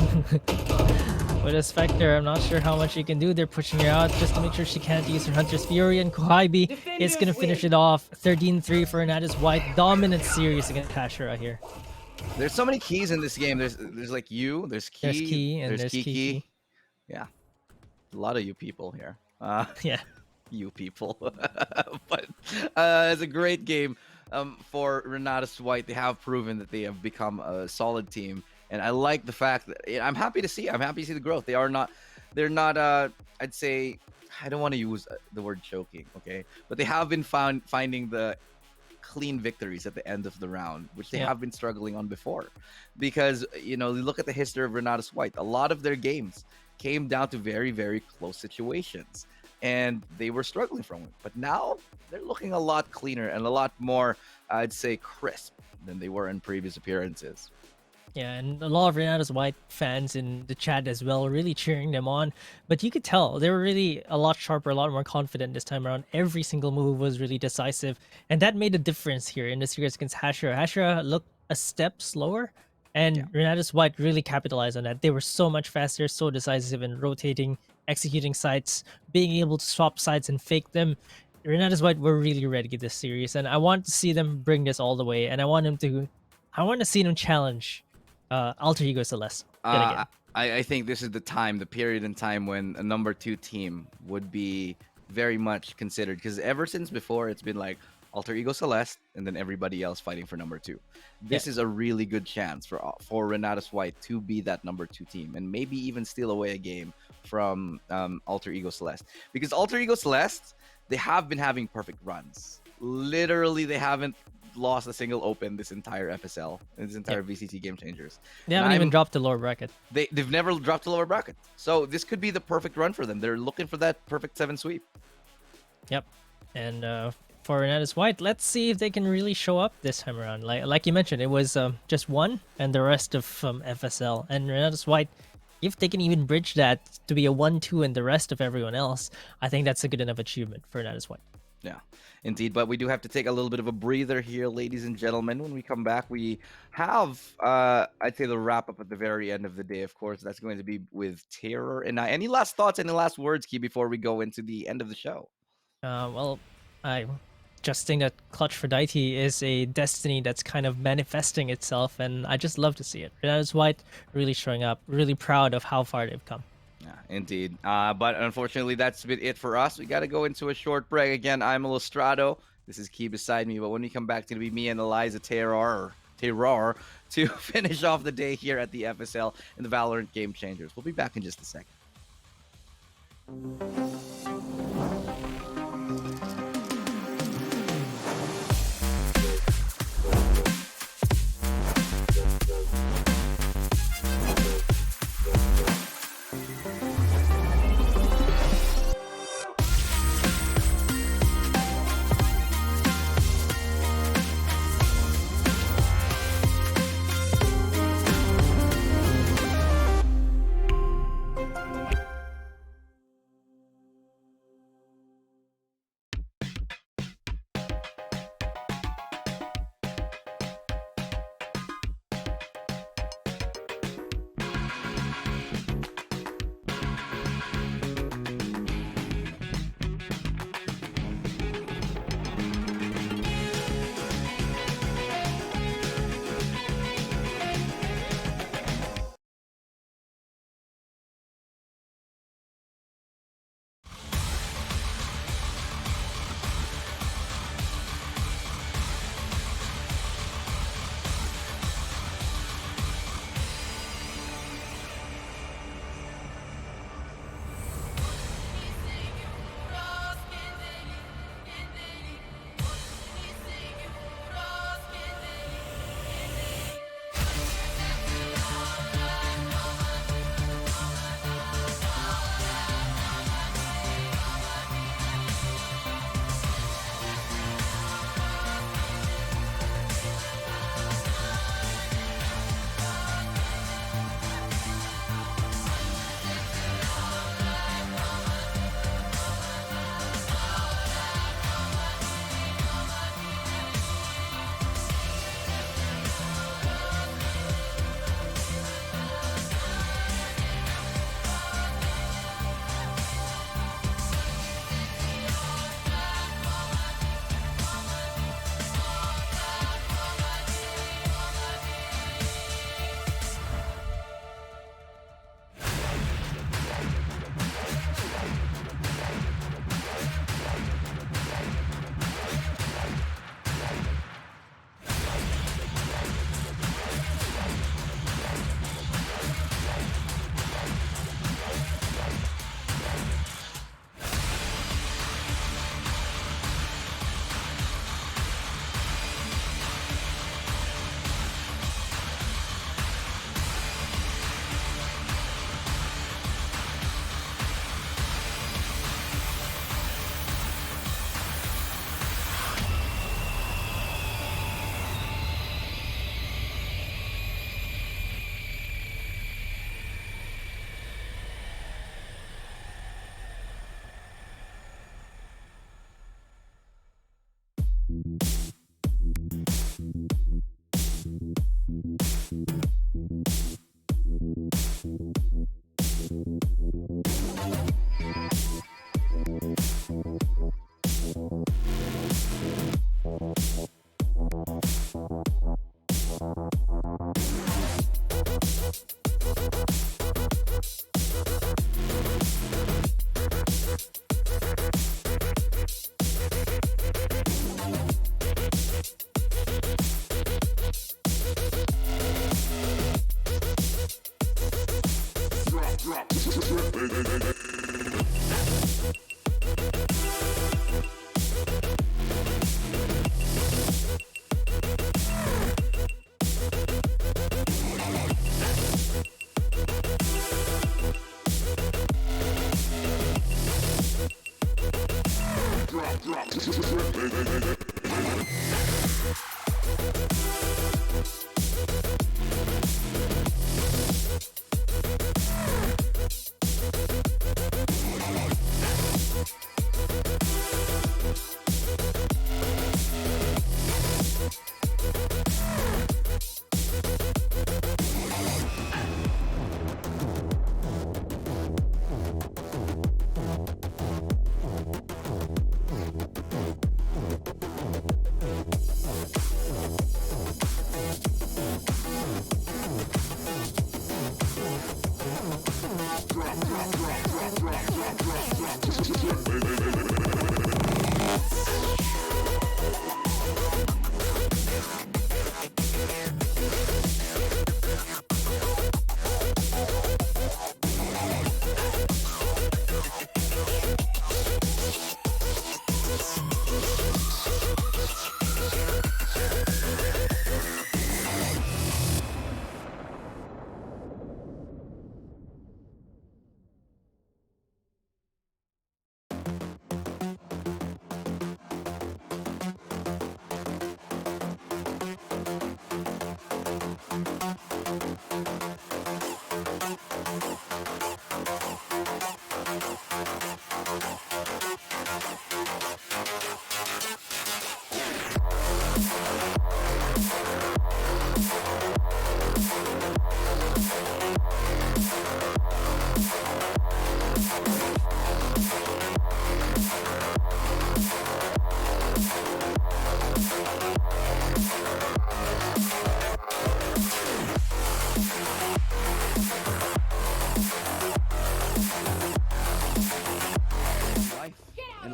With a Spectre, I'm not sure how much she can do. They're pushing her out just to make sure she can't use her Hunter's Fury, and Kohaibi is going to finish it off. 13-3 for Renatus White. Dominant series against Hashira here. There's so many keys in this game. There's like you, there's Key, There's Key, and there's Kiki. Yeah. A lot of you people here. Yeah. You people. But it's a great game for Renatus White. They have proven that they have become a solid team. And I like the fact that I'm happy to see the growth. They're not I'd say, I don't want to use the word choking, okay? But they have been finding the clean victories at the end of the round, which they have been struggling on before. Because, you know, you look at the history of Renatus White, a lot of their games came down to very, very close situations. And they were struggling from it. But now they're looking a lot cleaner and a lot more, I'd say, crisp than they were in previous appearances. Yeah, and a lot of Renatus White fans in the chat as well, really cheering them on. But you could tell they were really a lot sharper, a lot more confident this time around. Every single move was really decisive, and that made a difference here in the series against Hashira. Hashira looked a step slower, and Renatus White really capitalized on that. They were so much faster, so decisive in rotating, executing sites, being able to swap sites and fake them. Renatus White were really ready this series, and I want to see them bring this all the way, and I want to see them challenge Alter Ego Celeste yet again. I think this is the period in time when a number 2 team would be very much considered, because ever since before it's been like Alter Ego Celeste and then everybody else fighting for number 2. This is a really good chance for Renatus White to be that number 2 team and maybe even steal away a game from Alter Ego Celeste, because Alter Ego Celeste, they have been having perfect runs. Literally, they haven't lost a single open this entire FSL, this entire VCT Game Changers. They haven't even dropped the lower bracket. They've never dropped the lower bracket. So this could be the perfect run for them. They're looking for that perfect 7 sweep. Yep. And for Renatus White, let's see if they can really show up this time around. Like you mentioned, it was just one and the rest of FSL. And Renatus White, if they can even bridge that to be a 1-2 and the rest of everyone else, I think that's a good enough achievement for Renatus White. Yeah, indeed. But we do have to take a little bit of a breather here, ladies and gentlemen. When we come back, we have, I'd say, the wrap up at the very end of the day. Of course, that's going to be with Terror. And any last thoughts, any last words, Key, before we go into the end of the show? Well, I suggesting that Clutch for Deity is a destiny that's kind of manifesting itself, and I just love to see it. Renatus White really showing up, really proud of how far they've come. Yeah, indeed. But unfortunately, that's been it for us. We got to go into a short break. Again, I'm Ilustrado. This is Key beside me. But when we come back, it's going to be me and Eliza Terrar to finish off the day here at the FSL and the Valorant Game Changers. We'll be back in just a second.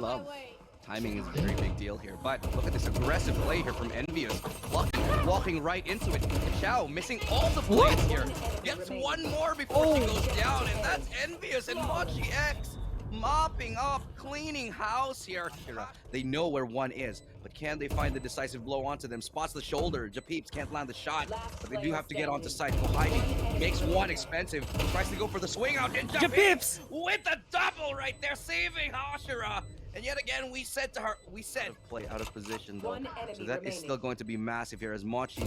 love. Timing is a very big deal here, but look at this aggressive play here from Envious. Walking right into it. Chao missing all the plays here. Gets one more before she goes down, and that's Envious and Machi X mopping up, cleaning house here. They know where one is, but can they find the decisive blow onto them? Spots the shoulder. Japeeps can't land the shot, but they do have to get onto site. Kohaibi makes one expensive, tries to go for the swing out, and Japeeps with the double right there, saving Hashira. And yet again, we said play out of position though. So that is still going to be massive here as Machi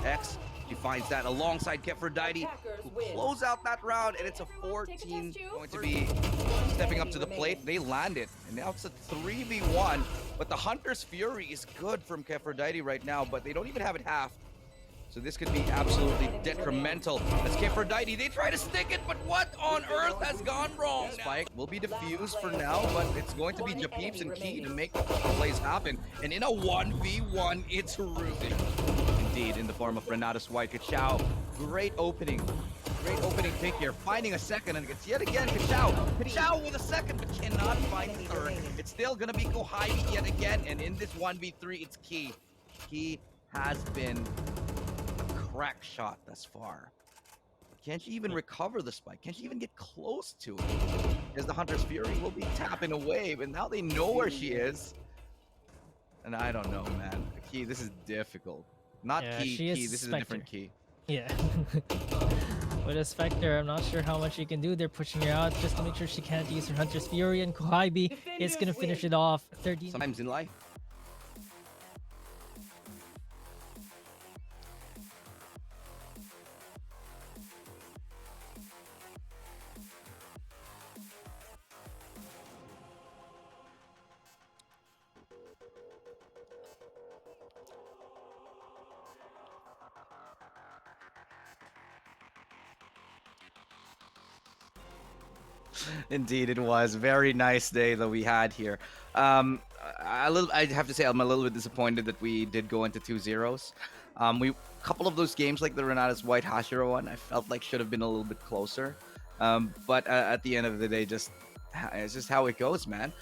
X, she finds that alongside Kefrodite, who close out that round, and it's a 14 going to be stepping up to the plate. They land it, and now it's a 3v1, but the Hunter's Fury is good from Kefrodite right now, but they don't even have it half. So this could be absolutely detrimental. As Kefrodite, they try to stick it, but what on earth has gone wrong? Spike will be diffused for now, but it's going to be Japeeps and Key to make the plays happen. And in a 1v1, it's rooted. Indeed, in the form of Renatus White. Kachao, great opening pick here. Finding a second, and it's yet again Kachao. Kachao with a second, but cannot find the third. It's still going to be Kohaibi yet again, and in this 1v3, it's Key. Key has been crack shot thus far. Can't she even recover the spike? Can't she even get close to it? As the Hunter's Fury will be tapping away, but now they know where she is. And I don't know, man. Key, this is difficult. Not Yeah, Key, she is Key. This is a Spectre. different Key. Yeah. With a Spectre, I'm not sure how much she can do. They're pushing her out just to make sure she can't use her Hunter's Fury, and Kohaibi is going to finish it off. 13. Sometimes in life, indeed, it was very nice day that we had here. I have to say I'm a little bit disappointed that we did go into 2-0s. We couple of those games like the Renatus White Hashira one, I felt like should have been a little bit closer. But at the end of the day, it's just how it goes, man.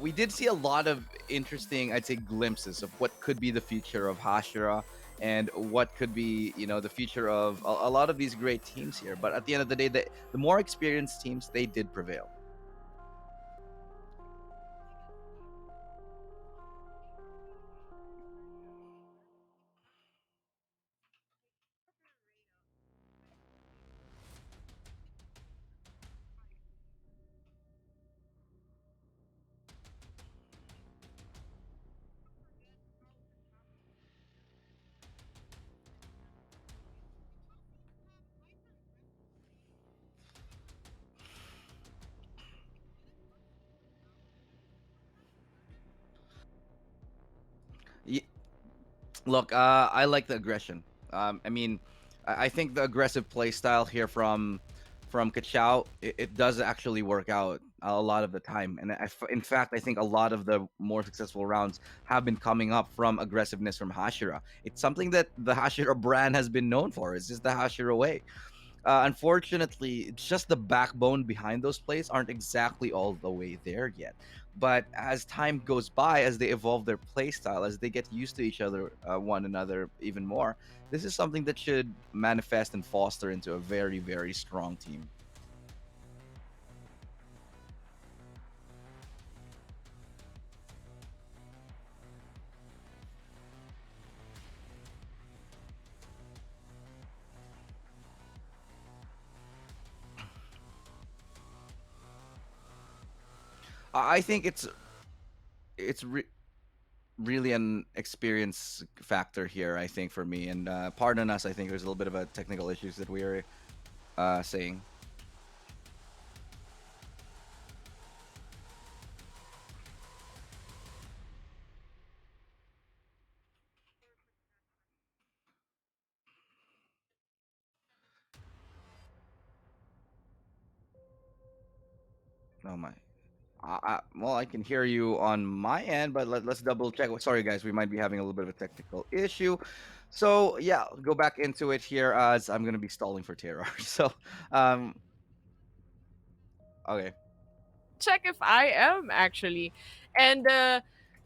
We did see a lot of interesting, I'd say, glimpses of what could be the future of Hashira and what could be, the future of a lot of these great teams here. But at the end of the day, the more experienced teams, they did prevail. Ye- Look, I like the aggression. I mean, I think the aggressive play style here from Kachao, it does actually work out a lot of the time. And in fact, I think a lot of the more successful rounds have been coming up from aggressiveness from Hashira. It's something that the Hashira brand has been known for. It's just the Hashira way. Unfortunately, it's just the backbone behind those plays aren't exactly all the way there yet. But as time goes by, as they evolve their play style, as they get used to each other, one another even more, this is something that should manifest and foster into a very, very strong team. I think it's really an experience factor here. I think for me, and pardon us, I think there's a little bit of a technical issues that we are saying. Oh my. Well, I can hear you on my end, but let's double check. Sorry, guys, we might be having a little bit of a technical issue. So yeah, go back into it here as I'm gonna be stalling for terror. So, um, okay. check if I am actually. And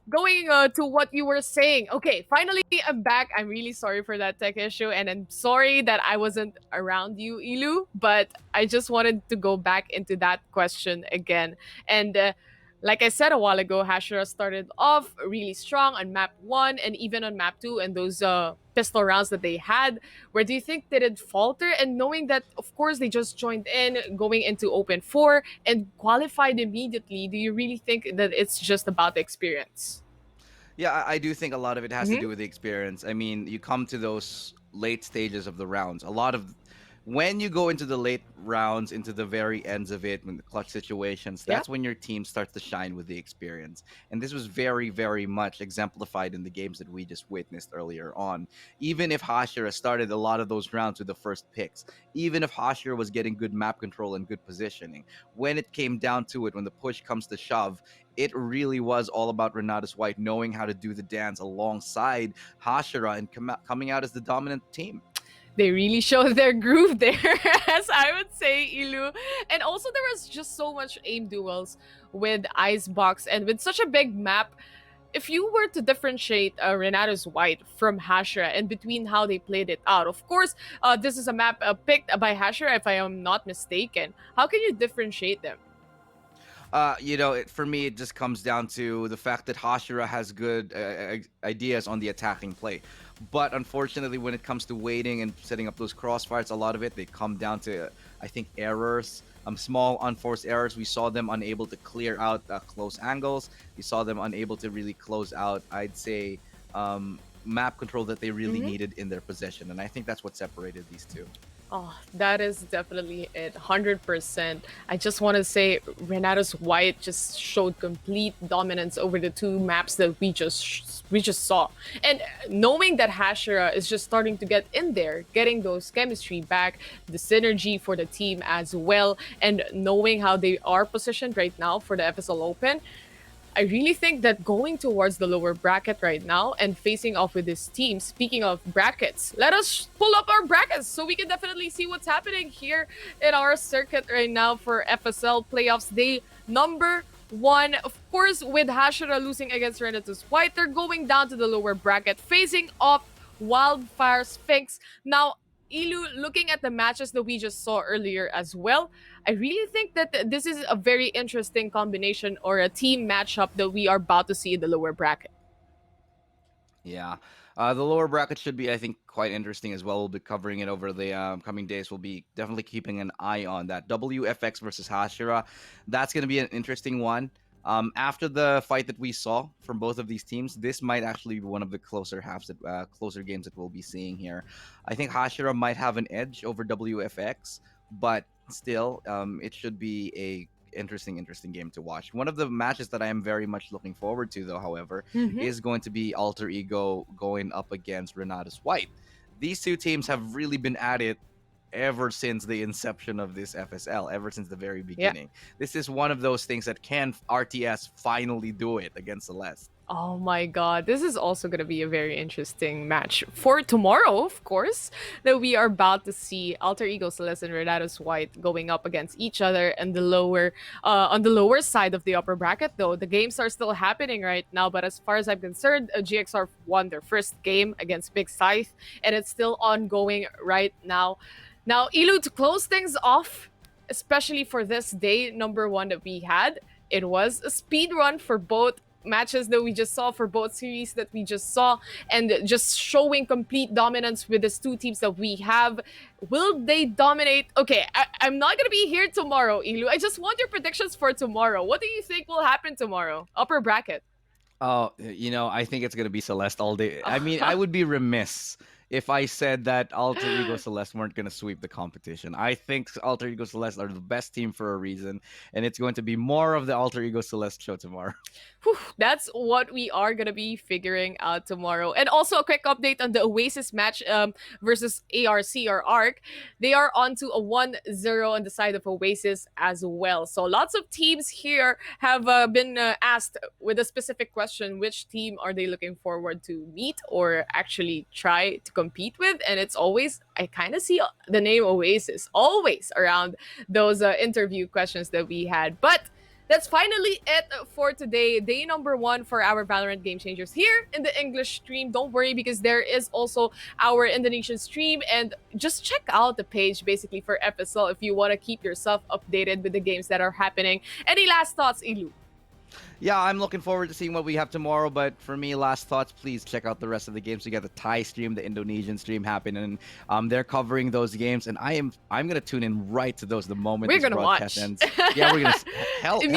going to what you were saying. Okay, finally I'm back. I'm really sorry for that tech issue, and I'm sorry that I wasn't around you, Ilu. But I just wanted to go back into that question again. And like I said a while ago, Hashira started off really strong on map one and even on map two, and those pistol rounds that they had. Where do you think did it falter? And knowing that, of course, they just joined in, going into Open 4 and qualified immediately, do you really think that it's just about the experience? Yeah, I do think a lot of it has to Mm-hmm. do with the experience. I mean, you come to those late stages of the rounds. A lot of when you go into the late rounds, into the very ends of it, when the clutch situations, Yeah. that's when your team starts to shine with the experience. And this was very, very much exemplified in the games that we just witnessed earlier on. Even if Hashira started a lot of those rounds with the first picks, even if Hashira was getting good map control and good positioning, when it came down to it, when the push comes to shove, it really was all about Renatus White knowing how to do the dance alongside Hashira and coming out as the dominant team. They really showed their groove there, as I would say, Ilu. And also, there was just so much aim duels with Icebox and with such a big map. If you were to differentiate Renatus White from Hashira and between how they played it out, of course, this is a map picked by Hashira, if I am not mistaken. How can you differentiate them? For me, it just comes down to the fact that Hashira has good ideas on the attacking play. But unfortunately, when it comes to waiting and setting up those crossfires, a lot of it, they come down to, I think, errors. Small unforced errors. We saw them unable to clear out close angles. We saw them unable to really close out, I'd say, map control that they really Mhm. needed in their possession. And I think that's what separated these two. Oh, that is definitely it. 100%. I just want to say Renatus White just showed complete dominance over the two maps that we just saw. And knowing that Hashira is just starting to get in there, getting those chemistry back, the synergy for the team as well, and knowing how they are positioned right now for the FSL Open, I really think that going towards the lower bracket right now and facing off with this team, speaking of brackets, let us pull up our brackets so we can definitely see what's happening here in our circuit right now for FSL playoffs day number one. Of course, with Hashira losing against Renatus White, they're going down to the lower bracket, facing off Wildfire Sphinx. Now, Ilu, looking at the matches that we just saw earlier as well, I really think that this is a very interesting combination or a team matchup that we are about to see in the lower bracket. Yeah. The lower bracket should be, I think, quite interesting as well. We'll be covering it over the coming days. We'll be definitely keeping an eye on that. WFX versus Hashira. That's going to be an interesting one. After the fight that we saw from both of these teams, this might actually be one of the closer games that we'll be seeing here. I think Hashira might have an edge over WFX, but still, it should be a interesting game to watch. One of the matches that I am very much looking forward to, though, however, Mm-hmm. is going to be Alter Ego going up against Renatus White. These two teams have really been at it ever since the inception of this FSL, ever since the very Yeah. beginning. This is one of those things that can RTS finally do it against Celeste. Oh my god, this is also going to be a very interesting match for tomorrow, of course, that we are about to see Alter Ego Celeste and Renatus White going up against each other and the lower on the lower side of the upper bracket. Though the games are still happening right now, but as far as I'm concerned, GXR won their first game against Big Scythe, and it's still ongoing right now. Now, Ilu, to close things off, especially for this day number one that we had, it was a speed run for both matches that we just saw, for both series that we just saw, and just showing complete dominance with these two teams that we have. Will they dominate? Okay, I'm not gonna be here tomorrow, Ilu. I just want your predictions for tomorrow. What do you think will happen tomorrow? Upper bracket. Oh, I think it's gonna be Celeste all day. I mean, I would be remiss if I said that Alter Ego Celeste weren't gonna sweep the competition. I think Alter Ego Celeste are the best team for a reason, and it's going to be more of the Alter Ego Celeste show tomorrow. Whew, that's what we are gonna be figuring out tomorrow. And also a quick update on the Oasis match versus ARC or ARC. They are on to a 1-0 on the side of Oasis as well. So lots of teams here have been asked with a specific question, which team are they looking forward to meet or actually try to compete with? And it's always, I kind of see the name Oasis always around those interview questions that we had. But that's finally it for today. Day number 1 for our Valorant Game Changers here in the English stream. Don't worry, because there is also our Indonesian stream, and just check out the page basically for FSL if you want to keep yourself updated with the games that are happening. Any last thoughts, Ilu? Yeah, I'm looking forward to seeing what we have tomorrow. But for me, last thoughts, please check out the rest of the games. We got the Thai stream, the Indonesian stream happening. They're covering those games, and I'm gonna tune in right to those the moment We're this gonna broadcast watch. ends. Yeah, we're gonna hell yeah.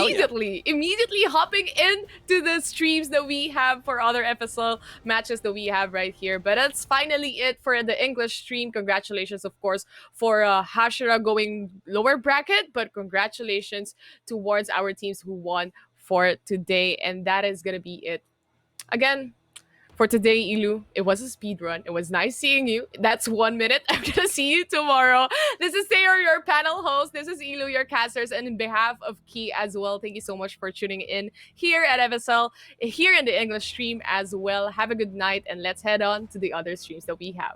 Immediately hopping into the streams that we have for other FSL matches that we have right here. But that's finally it for the English stream. Congratulations, of course, for Hashira going lower bracket, but congratulations towards our teams who won for today. And that is gonna be it. Again, for today, Ilu, it was a speed run. It was nice seeing you. That's 1 minute. I'm gonna see you tomorrow. This is Taylor, your panel host. This is Ilu, your casters. And in behalf of Key as well, thank you so much for tuning in here at FSL, here in the English stream as well. Have a good night, and let's head on to the other streams that we have.